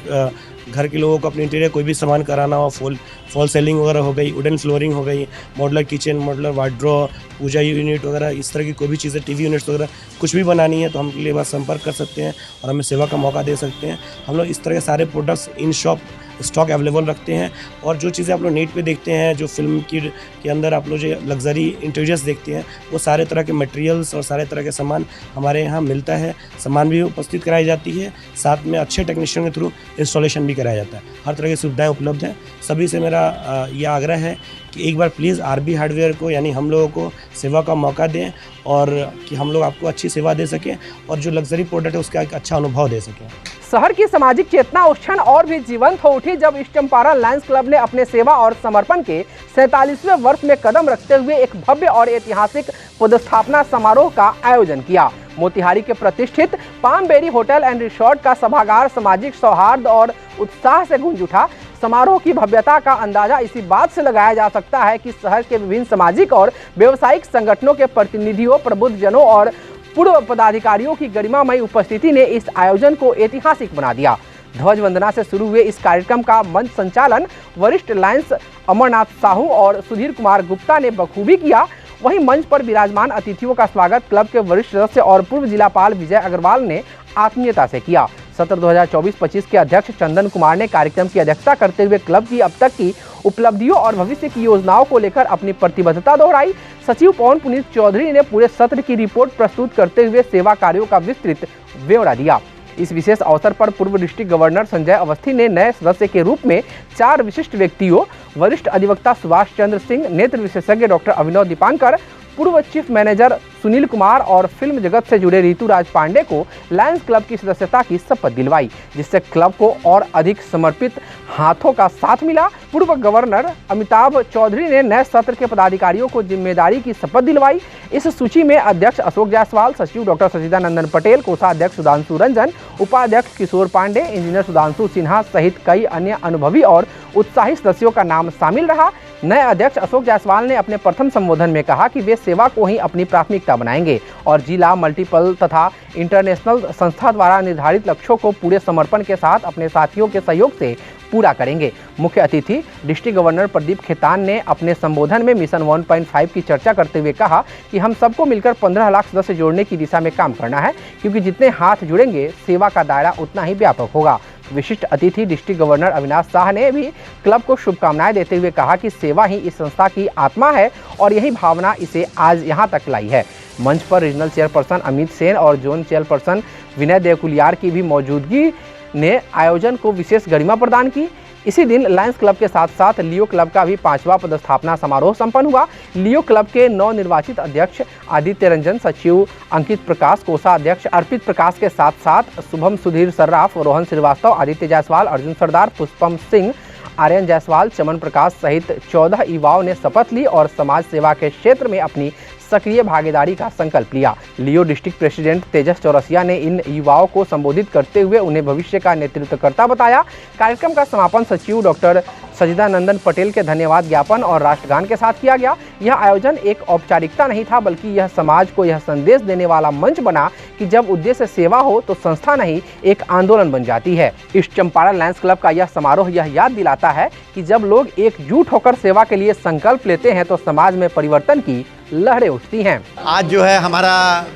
घर के लोगों को अपने इंटीरियर कोई भी सामान कराना हो, फॉल सेलिंग वगैरह हो गई, वुडन फ्लोरिंग हो गई, मॉडलर किचन, मॉडलर वार्डरोब, पूजा यूनिट वगैरह, इस तरह की कोई भी चीज़ें, टीवी यूनिट्स वगैरह कुछ भी बनानी है तो हम लिए बात संपर्क कर सकते हैं और हमें सेवा का मौका दे सकते हैं। हम लोग इस तरह के सारे products in shop stock available रखते हैं और जो चीज़ें आप लोग नेट पे देखते हैं, जो फिल्म के अंदर आप लोग जो लग्जरी इंटीरियर्स देखते हैं, वो सारे तरह के मटेरियल्स और सारे तरह के सामान हमारे यहाँ मिलता है। सामान भी उपस्थित कराई जाती है, साथ में अच्छे टेक्नीशियन के थ्रू इंस्टॉलेशन भी कराया जाता है। हर तरह की सुविधाएं उपलब्ध हैं। सभी से मेरा यह आग्रह है कि एक बार प्लीज़ आरबी हार्डवेयर को यानी हम लोगों को सेवा का मौका दें और कि हम लोग आपको अच्छी सेवा दे सकें और जो लग्जरी प्रोडक्ट है उसका एक अच्छा अनुभव दे सकें। शहर की सामाजिक चेतना उस क्षण और भी जीवंत हो उठी जब ईस्ट चंपारण लायंस क्लब ने अपने सेवा और समर्पण के 47वें वर्ष में कदम रखते हुए एक भव्य और ऐतिहासिक पदस्थापना समारोह का आयोजन किया। मोतिहारी के प्रतिष्ठित पामबेरी होटल एंड रिसोर्ट का सभागार सामाजिक सौहार्द और उत्साह से गूंज उठा। समारोह की भव्यता का अंदाजा इसी बात से लगाया जा सकता है कि शहर के विभिन्न सामाजिक और व्यावसायिक संगठनों के प्रतिनिधियों, प्रबुद्धजनों और पूर्व पदाधिकारियों की गरिमामयी उपस्थिति ने इस आयोजन को ऐतिहासिक बना दिया। ध्वज वंदना से शुरू हुए इस कार्यक्रम का मंच संचालन वरिष्ठ लायंस अमरनाथ साहू और सुधीर कुमार गुप्ता ने बखूबी किया। वहीं मंच पर विराजमान अतिथियों का स्वागत क्लब के वरिष्ठ सदस्य और पूर्व जिलापाल विजय अग्रवाल ने आत्मीयता से किया। सत्र 2024-25 के अध्यक्ष चंदन कुमार ने कार्यक्रम की अध्यक्षता करते हुए क्लब की अब तक की उपलब्धियों और भविष्य की योजनाओं को लेकर अपनी प्रतिबद्धता दोहराई। सचिव पवन पुनीत चौधरी ने पूरे सत्र की रिपोर्ट प्रस्तुत करते हुए सेवा कार्यों का विस्तृत ब्यौरा दिया। इस विशेष अवसर पर पूर्व डिस्ट्रिक्ट गवर्नर संजय अवस्थी ने नए सदस्य के रूप में 4 विशिष्ट व्यक्तियों, वरिष्ठ अधिवक्ता सुभाष चंद्र सिंह, नेत्र विशेषज्ञ डॉक्टर अभिनव दीपांकर, पूर्व चीफ मैनेजर सुनील कुमार और फिल्म जगत से जुड़े ऋतुराज पांडे को लायंस क्लब की सदस्यता की शपथ दिलवाई, जिससे क्लब को और अधिक समर्पित हाथों का साथ मिला। पूर्व गवर्नर अमिताभ चौधरी ने नए सत्र के पदाधिकारियों को जिम्मेदारी की शपथ दिलवाई। इस सूची में अध्यक्ष अशोक जायसवाल, सचिव डॉक्टर सचिदानंदन पटेल, कोषाध्यक्ष सुधांशु रंजन, उपाध्यक्ष किशोर पांडे, इंजीनियर सुधांशु सिन्हा सहित कई अन्य अनुभवी और उत्साही सदस्यों का नाम शामिल रहा। नए अध्यक्ष अशोक जायसवाल ने अपने प्रथम संबोधन में कहा कि वे सेवा को ही अपनी प्राथमिकता बनाएंगे और जिला, मल्टीपल तथा इंटरनेशनल संस्था द्वारा निर्धारित लक्ष्यों को पूरे समर्पण के साथ अपने साथियों के सहयोग से पूरा करेंगे। मुख्य अतिथि डिस्ट्रिक्ट गवर्नर प्रदीप खेतान ने अपने संबोधन में मिशन 1.5 की चर्चा करते हुए कहा कि हम सबको मिलकर 15 लाख सदस्य जोड़ने की दिशा में काम करना है, क्योंकि जितने हाथ जुड़ेंगे सेवा का दायरा उतना ही व्यापक होगा। विशिष्ट अतिथि डिस्ट्रिक्ट गवर्नर अविनाश शाह ने भी क्लब को शुभकामनाएं देते हुए कहा कि सेवा ही इस संस्था की आत्मा है और यही भावना इसे आज यहाँ तक लाई है। मंच पर रीजनल चेयरपर्सन अमित सेन और जोन चेयरपर्सन विनय देवकुलियार की भी मौजूदगी ने आयोजन को विशेष गरिमा प्रदान की। इसी दिन लायंस क्लब के साथ साथ लियो क्लब का भी 5वां पदस्थापना समारोह संपन्न हुआ। लियो क्लब के नवनिर्वाचित अध्यक्ष आदित्य रंजन, सचिव अंकित प्रकाश, कोषाध्यक्ष अर्पित प्रकाश के साथ साथ शुभम सुधीर सर्राफ, रोहन श्रीवास्तव, आदित्य जायसवाल, अर्जुन सरदार, पुष्पम सिंह, आर्यन जायसवाल, चमन प्रकाश सहित 14 युवाओं ने शपथ ली और समाज सेवा के क्षेत्र में अपनी सक्रिय भागीदारी का संकल्प लिया। लियो डिस्ट्रिक्ट प्रेसिडेंट तेजस चौरसिया ने इन युवाओं को संबोधित करते हुए उन्हें भविष्य का नेतृत्वकर्ता बताया। कार्यक्रम का समापन सचिव डॉक्टर सजिदानंदन पटेल के धन्यवाद ज्ञापन और राष्ट्रगान के साथ किया गया। यह आयोजन एक औपचारिकता नहीं था, बल्कि यह समाज को यह संदेश देने वाला मंच बना कि जब उद्देश्य सेवा हो तो संस्था नहीं एक आंदोलन बन जाती है। इस चंपारण लायंस क्लब का यह समारोह यह याद दिलाता है कि जब लोग एकजुट होकर सेवा के लिए संकल्प लेते हैं तो समाज में परिवर्तन की लहरें उठती हैं। आज जो है हमारा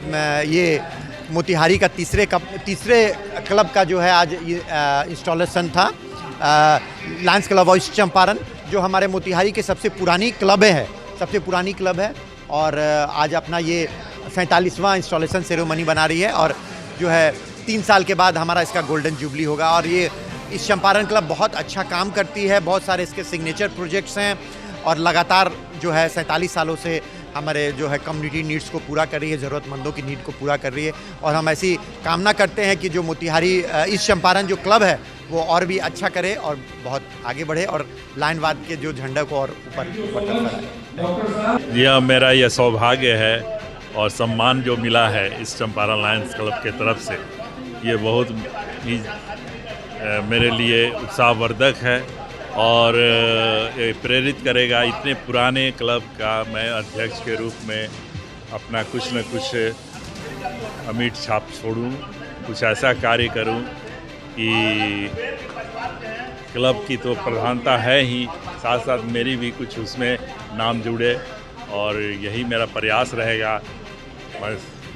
ये मोतिहारी का तीसरे क्लब का जो है आज इंस्टॉलेशन था, Lions club of east Champaran, जो हमारे मोतिहारी के सबसे पुरानी क्लब है और आज अपना ये 47वां इंस्टॉलेशन सेरेमनी बना रही है और जो है 3 साल के बाद हमारा इसका गोल्डन जुबली होगा। और ये इस चंपारण क्लब बहुत अच्छा काम करती है, बहुत सारे इसके सिग्नेचर प्रोजेक्ट्स हैं और लगातार जो है 47 सालों से हमारे जो है कम्युनिटी नीड्स को पूरा कर रही है, ज़रूरतमंदों की नीड को पूरा कर रही है। और हम ऐसी कामना करते हैं कि जो मोतिहारी इस चंपारण जो क्लब है वो और भी अच्छा करे और बहुत आगे बढ़े और लाइनवाद के जो झंडा को और ऊपर फहराए। यह मेरा यह सौभाग्य है और सम्मान जो मिला है इस चंपारण लायंस क्लब के तरफ से, ये बहुत ही मेरे लिए उत्साहवर्धक है और प्रेरित करेगा। इतने पुराने क्लब का मैं अध्यक्ष के रूप में अपना कुछ न कुछ अमिट छाप छोड़ूं, कुछ ऐसा कार्य करूं कि क्लब की तो प्रधानता है ही, साथ साथ मेरी भी कुछ उसमें नाम जुड़े और यही मेरा प्रयास रहेगा।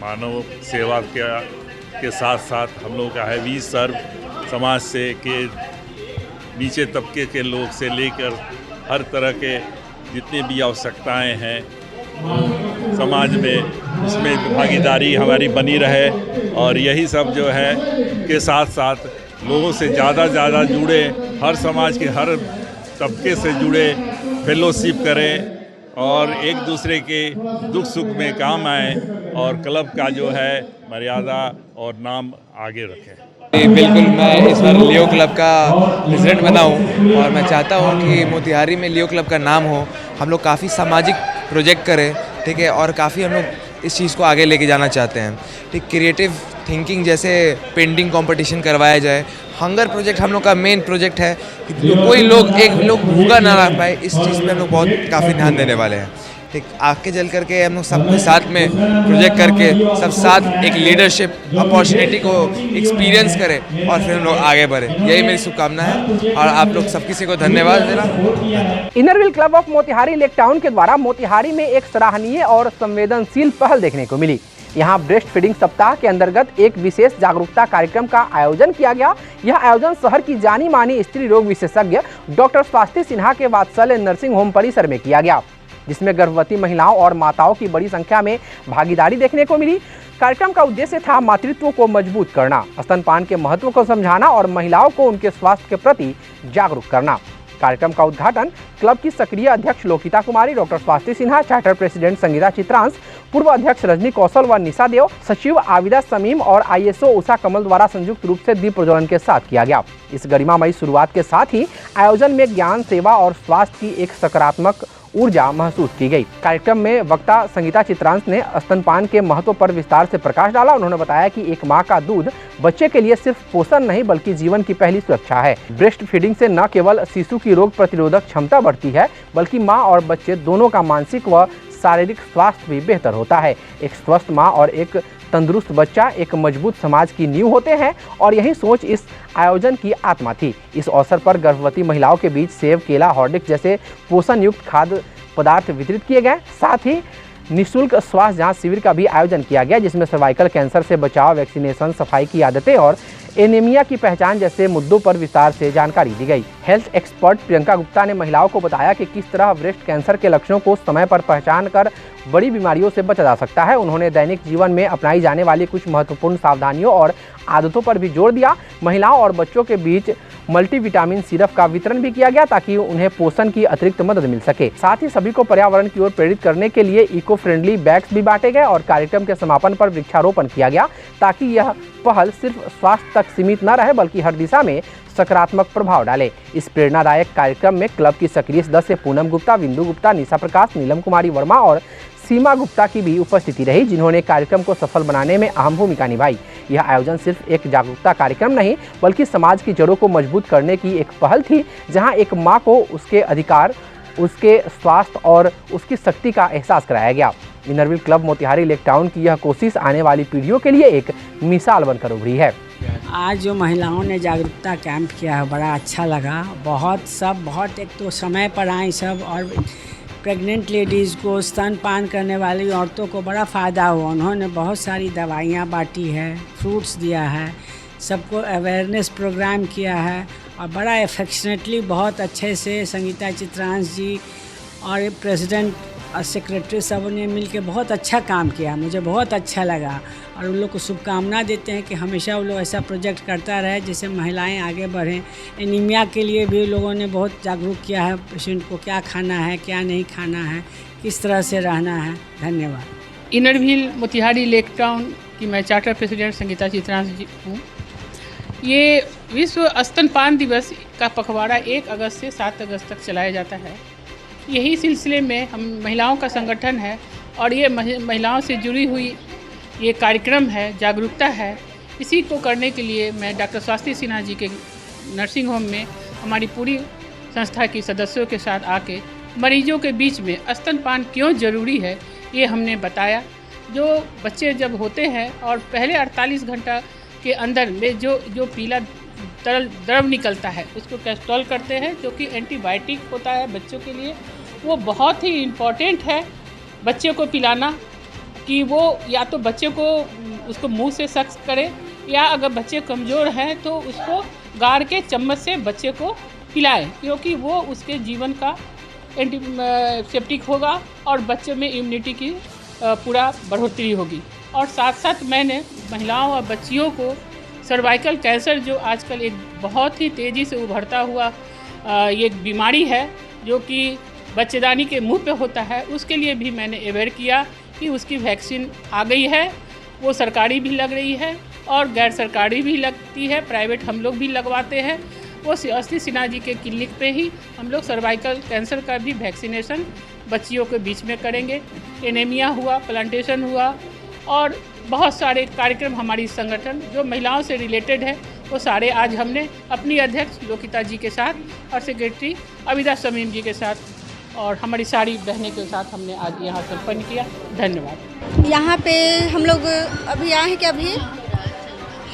मानव सेवा के साथ साथ हम लोग का है वी सर्व, समाज से के नीचे तबके के लोग से लेकर हर तरह के जितने भी आवश्यकताएं हैं समाज में, उसमें भागीदारी हमारी बनी रहे और यही सब जो है के साथ साथ लोगों से ज़्यादा जुड़े, हर समाज के हर तबके से जुड़े, फेलोशिप करें और एक दूसरे के दुख सुख में काम आए और क्लब का जो है मर्यादा और नाम आगे रखें। बिल्कुल, मैं इस बार लियो क्लब का प्रेसिडेंट बना हूँ और मैं चाहता हूँ कि मोतिहारी में लियो क्लब का नाम हो। हम लोग काफ़ी सामाजिक प्रोजेक्ट करें, ठीक है, और काफ़ी हम लोग इस चीज़ को आगे लेके जाना चाहते हैं, ठीक। क्रिएटिव थिंकिंग जैसे पेंटिंग कंपटीशन करवाया जाए। हंगर प्रोजेक्ट हम लोग का मेन प्रोजेक्ट है कि कोई एक लोग भूखा ना रह पाए, इस चीज़ पे हम लोग बहुत काफ़ी ध्यान देने वाले हैं, ठीक। आगे चल करके हम लोग सबके साथ में प्रोजेक्ट करके सब साथ एक लीडरशिप अपॉर्चुनिटी को एक्सपीरियंस करें और फिर हम लोग आगे बढ़े, यही मेरी शुभकामना है और आप लोग सब किसी को धन्यवाद देना। Inner wheel club of Motihari lake town के द्वारा मोतिहारी में एक सराहनीय और संवेदनशील पहल देखने को मिली। यहाँ ब्रेस्ट फीडिंग सप्ताह के अंतर्गत एक विशेष जागरूकता कार्यक्रम का आयोजन किया गया। यह आयोजन शहर की जानी मानी स्त्री रोग विशेषज्ञ डॉक्टर स्वाति सिन्हा के वात्सल्य नर्सिंग होम परिसर में किया गया, जिसमें गर्भवती महिलाओं और माताओं की बड़ी संख्या में भागीदारी देखने को मिली। कार्यक्रम का उद्देश्य था मातृत्व को मजबूत करना, स्तनपान के महत्व को समझाना और महिलाओं को उनके स्वास्थ्य के प्रति जागरूक करना। कार्यक्रम का उद्घाटन क्लब की सक्रिय अध्यक्ष Lokita Kumari, doctor Swati Sinha, charter president Sangeeta Chitransh, पूर्व अध्यक्ष रजनी कौशल व निशा देव, सचिव आविदा समीम और ISO उषा कमल द्वारा संयुक्त रूप से दीप प्रज्वलन के साथ किया गया। इस गरिमामयी शुरुआत के साथ ही आयोजन में ज्ञान, सेवा और स्वास्थ्य की एक सकारात्मक ऊर्जा महसूस की गई। कार्यक्रम में वक्ता संगीता चित्रांश ने स्तनपान के महत्व पर विस्तार से प्रकाश डाला। उन्होंने बताया कि एक मां का दूध बच्चे के लिए सिर्फ पोषण नहीं बल्कि जीवन की पहली सुरक्षा है। ब्रेस्ट फीडिंग से न केवल शिशु की रोग प्रतिरोधक क्षमता बढ़ती है बल्कि मां और बच्चे दोनों का मानसिक व शारीरिक स्वास्थ्य भी बेहतर होता है। एक स्वस्थ मां और एक तंदुरुस्त बच्चा एक मजबूत समाज की नींव होते हैं और यही सोच इस आयोजन की आत्मा थी। इस अवसर पर गर्भवती महिलाओं के बीच सेब, केला, हॉर्लिक्स जैसे पोषण युक्त खाद्य पदार्थ वितरित किए गए। साथ ही निःशुल्क स्वास्थ्य जांच शिविर का भी आयोजन किया गया, जिसमें सर्वाइकल कैंसर से बचाव, वैक्सीनेशन, सफाई की आदतें और एनीमिया की पहचान जैसे मुद्दों पर विस्तार से जानकारी दी गई। हेल्थ एक्सपर्ट प्रियंका गुप्ता ने महिलाओं को बताया कि किस तरह ब्रेस्ट कैंसर के लक्षणों को समय पर पहचान कर बड़ी बीमारियों से बचा जा सकता है। उन्होंने दैनिक जीवन में अपनाई जाने वाली कुछ महत्वपूर्ण सावधानियों और आदतों पर भी जोर दिया। महिलाओं और बच्चों के बीच मल्टीविटामिन सिरप का वितरण भी किया गया ताकि उन्हें पोषण की अतिरिक्त मदद मिल सके। साथ ही सभी को पर्यावरण की ओर प्रेरित करने के लिए इको फ्रेंडली बैग्स भी बांटे गए और कार्यक्रम के समापन पर वृक्षारोपण किया गया ताकि यह पहल सिर्फ स्वास्थ्य तक सीमित न रहे बल्कि हर दिशा में सकारात्मक प्रभाव डाले। इस प्रेरणादायक कार्यक्रम में क्लब की सक्रिय सदस्य पूनम गुप्ता, बिंदु गुप्ता, निशा प्रकाश, नीलम कुमारी वर्मा और सीमा गुप्ता की भी उपस्थिति रही, जिन्होंने कार्यक्रम को सफल बनाने में अहम भूमिका निभाई। यह आयोजन सिर्फ एक जागरूकता कार्यक्रम नहीं बल्कि समाज की जड़ों को मजबूत करने की एक पहल थी, जहां एक मां को उसके अधिकार, उसके स्वास्थ्य और उसकी शक्ति का एहसास कराया गया। Inner Wheel club Motihari lake town की यह कोशिश आने वाली पीढ़ियों के लिए एक मिसाल बनकर उभरी है। आज जो महिलाओं ने जागरूकता कैंप किया है बड़ा अच्छा लगा। बहुत एक तो समय पर आई सब, और प्रेग्नेंट लेडीज़ को, स्तनपान करने वाली औरतों को बड़ा फ़ायदा हुआ। उन्होंने बहुत सारी दवाइयाँ बांटी है, फ्रूट्स दिया है, सबको अवेयरनेस प्रोग्राम किया है और बड़ा एफेक्शनेटली बहुत अच्छे से संगीता चित्रांश जी और प्रेसिडेंट और सेक्रेटरी सब ने मिलकर बहुत अच्छा काम किया। मुझे बहुत अच्छा लगा और उन लोग को शुभकामना देते हैं कि हमेशा वो लोग ऐसा प्रोजेक्ट करता रहे जिससे महिलाएं आगे बढ़ें। एनीमिया के लिए भी लोगों ने बहुत जागरूक किया है, पेशेंट को क्या खाना है, क्या नहीं खाना है, किस तरह से रहना है। धन्यवाद। इनरव्हील मोतिहारी लेक टाउन की मैं चार्टर प्रेसिडेंट संगीता चित्रांश जी हूँ। ये विश्व स्तनपान दिवस का पखवाड़ा 1 अगस्त से 7 अगस्त तक चलाया जाता है। यही सिलसिले में हम महिलाओं का संगठन है और ये महिलाओं से जुड़ी हुई ये कार्यक्रम है, जागरूकता है। इसी को करने के लिए मैं डॉक्टर स्वास्थ्य सिन्हा जी के नर्सिंग होम में हमारी पूरी संस्था की सदस्यों के साथ आके मरीजों के बीच में स्तनपान क्यों ज़रूरी है ये हमने बताया। जो बच्चे जब होते हैं और पहले 48 घंटा के अंदर में जो पीला तरल द्रव निकलता है उसको कैस्ट्रॉल करते हैं, जो कि एंटीबायोटिक होता है बच्चों के लिए। वो बहुत ही इम्पॉर्टेंट है बच्चे को पिलाना, कि वो या तो बच्चे को उसको मुंह से सख्त करे, या अगर बच्चे कमज़ोर हैं तो उसको गाड़ के चम्मच से बच्चे को पिलाएं, क्योंकि वो उसके जीवन का एंटीसेप्टिक होगा और बच्चे में इम्यूनिटी की पूरा बढ़ोतरी होगी। और साथ साथ मैंने महिलाओं और बच्चियों को सर्वाइकल कैंसर, जो आजकल एक बहुत ही तेज़ी से उभरता हुआ ये बीमारी है जो कि बच्चेदानी के मुंह पे होता है, उसके लिए भी मैंने अवेयर किया कि उसकी वैक्सीन आ गई है। वो सरकारी भी लग रही है और गैर सरकारी भी लगती है, प्राइवेट हम लोग भी लगवाते हैं। वो स्वास्थ्य सिन्हा जी के क्लिनिक पे ही हम लोग सर्वाइकल कैंसर का भी वैक्सीनेशन बच्चियों के बीच में करेंगे। एनीमिया हुआ, प्लांटेशन हुआ और बहुत सारे कार्यक्रम हमारी संगठन जो महिलाओं से रिलेटेड है वो सारे आज हमने अपनी अध्यक्ष लोकिता जी के साथ और सेक्रेटरी अविदा शमीम जी के साथ और हमारी सारी बहनें के साथ हमने आज यहाँ संपन्न किया। धन्यवाद। यहाँ पे हम लोग अभी आए हैं कि अभी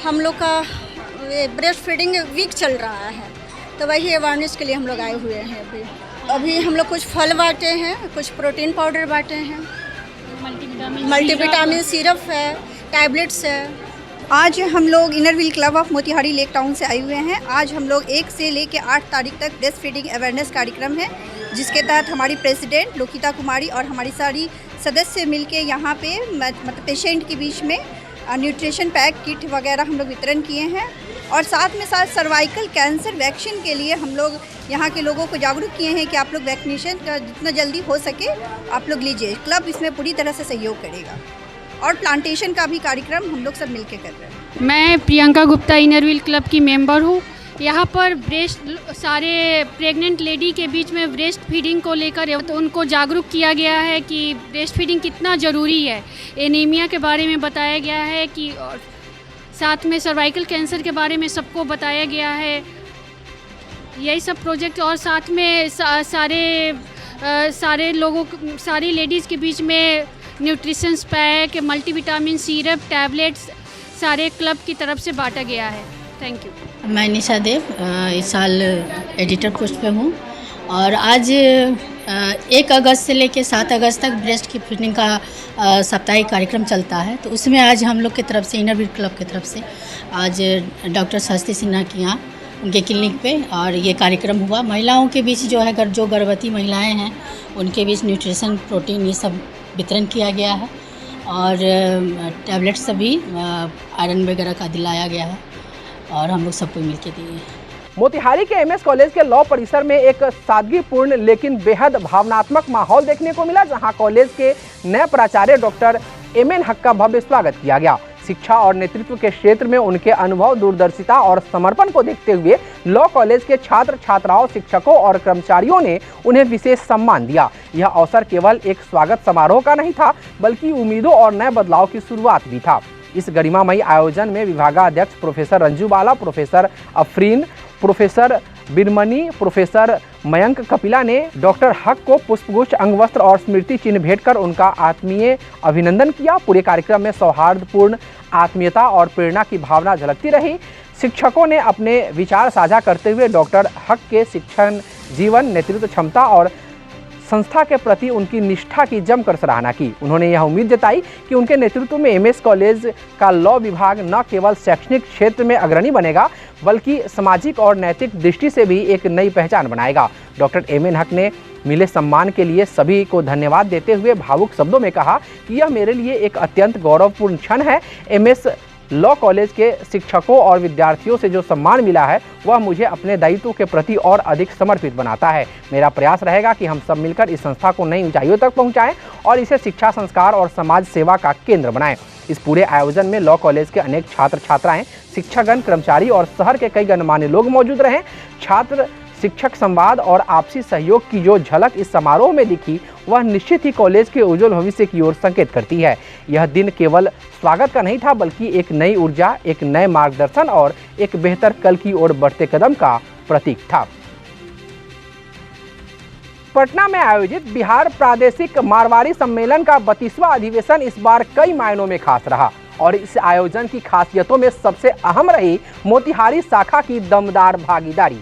हम लोग का ब्रेस्ट फीडिंग वीक चल रहा है, तो वही अवेयरनेस के लिए हम लोग आए हुए हैं। अभी हम लोग कुछ फल बांटे हैं, कुछ प्रोटीन पाउडर बांटे हैं, मल्टीविटामिन सिरप है, टैबलेट्स है। आज हम लोग Inner Wheel club of Motihari lake town से आए हुए हैं। आज हम लोग 1 से लेकर 8 तारीख तक ब्रेस्ट फीडिंग अवेयरनेस कार्यक्रम है, जिसके तहत हमारी प्रेसिडेंट लोकिता कुमारी और हमारी सारी सदस्य मिलके यहाँ पे मतलब पेशेंट के बीच में न्यूट्रिशन पैक किट वगैरह हम लोग वितरण किए हैं। और साथ में साथ सर्वाइकल कैंसर वैक्सीन के लिए हम लोग यहाँ के लोगों को जागरूक किए हैं कि आप लोग वैक्सीनेशन का जितना जल्दी हो सके आप लोग लीजिए। क्लब इसमें पूरी तरह से सहयोग करेगा और प्लांटेशन का भी कार्यक्रम हम लोग सब मिलकर कर रहे हैं। मैं प्रियंका गुप्ता इनरव्हील क्लब की मेंबर हूँ। यहाँ पर सारे प्रेग्नेंट लेडी के बीच में ब्रेस्ट फीडिंग को लेकर तो उनको जागरूक किया गया है कि ब्रेस्ट फीडिंग कितना ज़रूरी है। एनीमिया के बारे में बताया गया है कि साथ में सर्वाइकल कैंसर के बारे में सबको बताया गया है। यही सब प्रोजेक्ट और साथ में सारे लोगों सारी लेडीज़ के बीच में nutrition pack, multivitamin syrup, tablets सारे क्लब की तरफ से बांटा गया है। Thank you. मैं निशा देव इस साल एडिटर पोस्ट पे हूँ और आज 1 अगस्त से लेकर 7 अगस्त तक ब्रेस्ट की फीडिंग का साप्ताहिक कार्यक्रम चलता है। तो उसमें आज हम लोग की तरफ से इनरव्हील क्लब की तरफ से आज डॉक्टर स्वास्थ्य सिन्हा के यहाँ उनके क्लिनिक पे और ये कार्यक्रम हुआ। महिलाओं के बीच जो है जो गर्भवती महिलाएं हैं उनके बीच न्यूट्रिशन, प्रोटीन ये सब वितरण किया गया है और टैबलेट्स सभी आयरन वगैरह का दिलाया गया है और हम लोग सबको मिल के दिए। मोतिहारी के एमएस कॉलेज के लॉ परिसर में एक सादगीपूर्ण लेकिन बेहद भावनात्मक माहौल देखने को मिला, जहां कॉलेज के नए प्राचार्य डॉक्टर एमएन हक का भव्य स्वागत किया गया। शिक्षा और नेतृत्व के क्षेत्र में उनके अनुभव, दूरदर्शिता और समर्पण को देखते हुए लॉ कॉलेज के छात्र छात्राओं, शिक्षकों और कर्मचारियों ने उन्हें विशेष सम्मान दिया। यह अवसर केवल एक स्वागत समारोह का नहीं था, बल्कि उम्मीदों और नए बदलाव की शुरुआत भी था। इस गरिमामयी आयोजन में विभागाध्यक्ष professor Ranju Bala, professor Afreen, professor Birmani, professor Mayank Kapila ने डॉक्टर हक को पुष्पगुच्छ, अंगवस्त्र और स्मृति चिन्ह भेंट कर उनका आत्मीय अभिनंदन किया। पूरे कार्यक्रम में सौहार्दपूर्ण, आत्मीयता और प्रेरणा की भावना झलकती रही। शिक्षकों ने अपने विचार साझा करते हुए डॉक्टर हक के शिक्षण जीवन, नेतृत्व क्षमता और संस्था के प्रति उनकी निष्ठा की जमकर सराहना की। उन्होंने यह उम्मीद जताई कि उनके नेतृत्व में एमएस कॉलेज का लॉ विभाग न केवल शैक्षणिक क्षेत्र में अग्रणी बनेगा, बल्कि सामाजिक और नैतिक दृष्टि से भी एक नई पहचान बनाएगा। डॉक्टर एमएन हक ने मिले सम्मान के लिए सभी को धन्यवाद देते हुए भावुक शब्दों में कहा कि यह मेरे लिए एक अत्यंत गौरवपूर्ण क्षण है। एमएस लॉ कॉलेज के शिक्षकों और विद्यार्थियों से जो सम्मान मिला है, वह मुझे अपने दायित्व के प्रति और अधिक समर्पित बनाता है। मेरा प्रयास रहेगा कि हम सब मिलकर इस संस्था को नई ऊंचाइयों तक पहुंचाएं और इसे शिक्षा, संस्कार और समाज सेवा का केंद्र बनाएं। इस पूरे आयोजन में लॉ कॉलेज के अनेक छात्र छात्राएं, शिक्षकगण, कर्मचारी और शहर के कई गणमान्य लोग मौजूद रहे। छात्र शिक्षक संवाद और आपसी सहयोग की जो झलक इस समारोह में दिखी, वह निश्चित ही कॉलेज के उज्जवल भविष्य की ओर संकेत करती है। यह दिन केवल स्वागत का नहीं था, बल्कि एक नई ऊर्जा, एक नए मार्गदर्शन और एक बेहतर कल की ओर बढ़ते कदम का प्रतीक था। पटना में आयोजित बिहार प्रादेशिक मारवाड़ी सम्मेलन का 32वां अधिवेशन इस बार कई मायनों में खास रहा और इस आयोजन की खासियतों में सबसे अहम रही मोतिहारी शाखा की दमदार भागीदारी।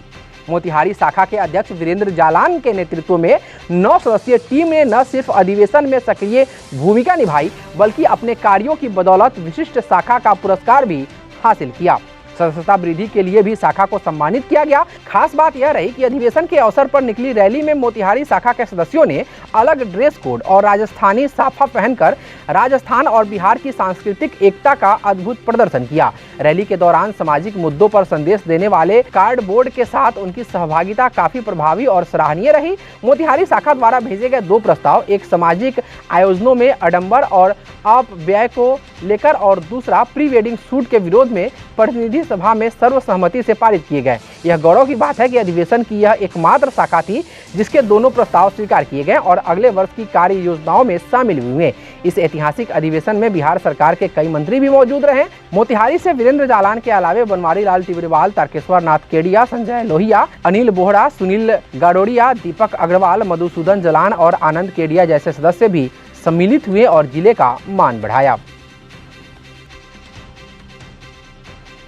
मोतिहारी शाखा के अध्यक्ष वीरेंद्र जालान के नेतृत्व में 9 सदस्यीय टीम ने न सिर्फ अधिवेशन में सक्रिय भूमिका निभाई, बल्कि अपने कार्यों की बदौलत विशिष्ट शाखा का पुरस्कार भी हासिल किया। सदस्यता वृद्धि के लिए भी शाखा को सम्मानित किया गया। खास बात यह रही कि अधिवेशन के अवसर पर निकली रैली में मोतिहारी शाखा के सदस्यों ने अलग ड्रेस कोड और राजस्थानी साफा पहनकर राजस्थान और बिहार की सांस्कृतिक एकता का अद्भुत प्रदर्शन किया। रैली के दौरान सामाजिक मुद्दों पर संदेश देने वाले कार्ड बोर्ड के साथ उनकी सहभागिता काफी प्रभावी और सराहनीय रही। मोतिहारी शाखा द्वारा भेजे गए 2 प्रस्ताव, एक सामाजिक आयोजनों में आडंबर और अपव्यय को लेकर और दूसरा प्री वेडिंग शूट के विरोध में प्रतिनिधि सभा में सर्वसहमति से पारित किए गए। यह गौरव की बात है कि अधिवेशन की यह एकमात्र शाखा थी जिसके दोनों प्रस्ताव स्वीकार किए गए और अगले वर्ष की कार्य योजनाओं में शामिल हुए। इस ऐतिहासिक अधिवेशन में बिहार सरकार के कई मंत्री भी मौजूद रहे। मोतिहारी से वीरेंद्र जालान के अलावे बनवारी लाल टिबरेवाल, तारकेश्वर नाथ केडिया, संजय लोहिया, अनिल बोहरा, सुनील गाडोड़िया, दीपक अग्रवाल, मधुसूदन जलान और आनंद केडिया जैसे सदस्य भी सम्मिलित हुए और जिले का मान बढ़ाया।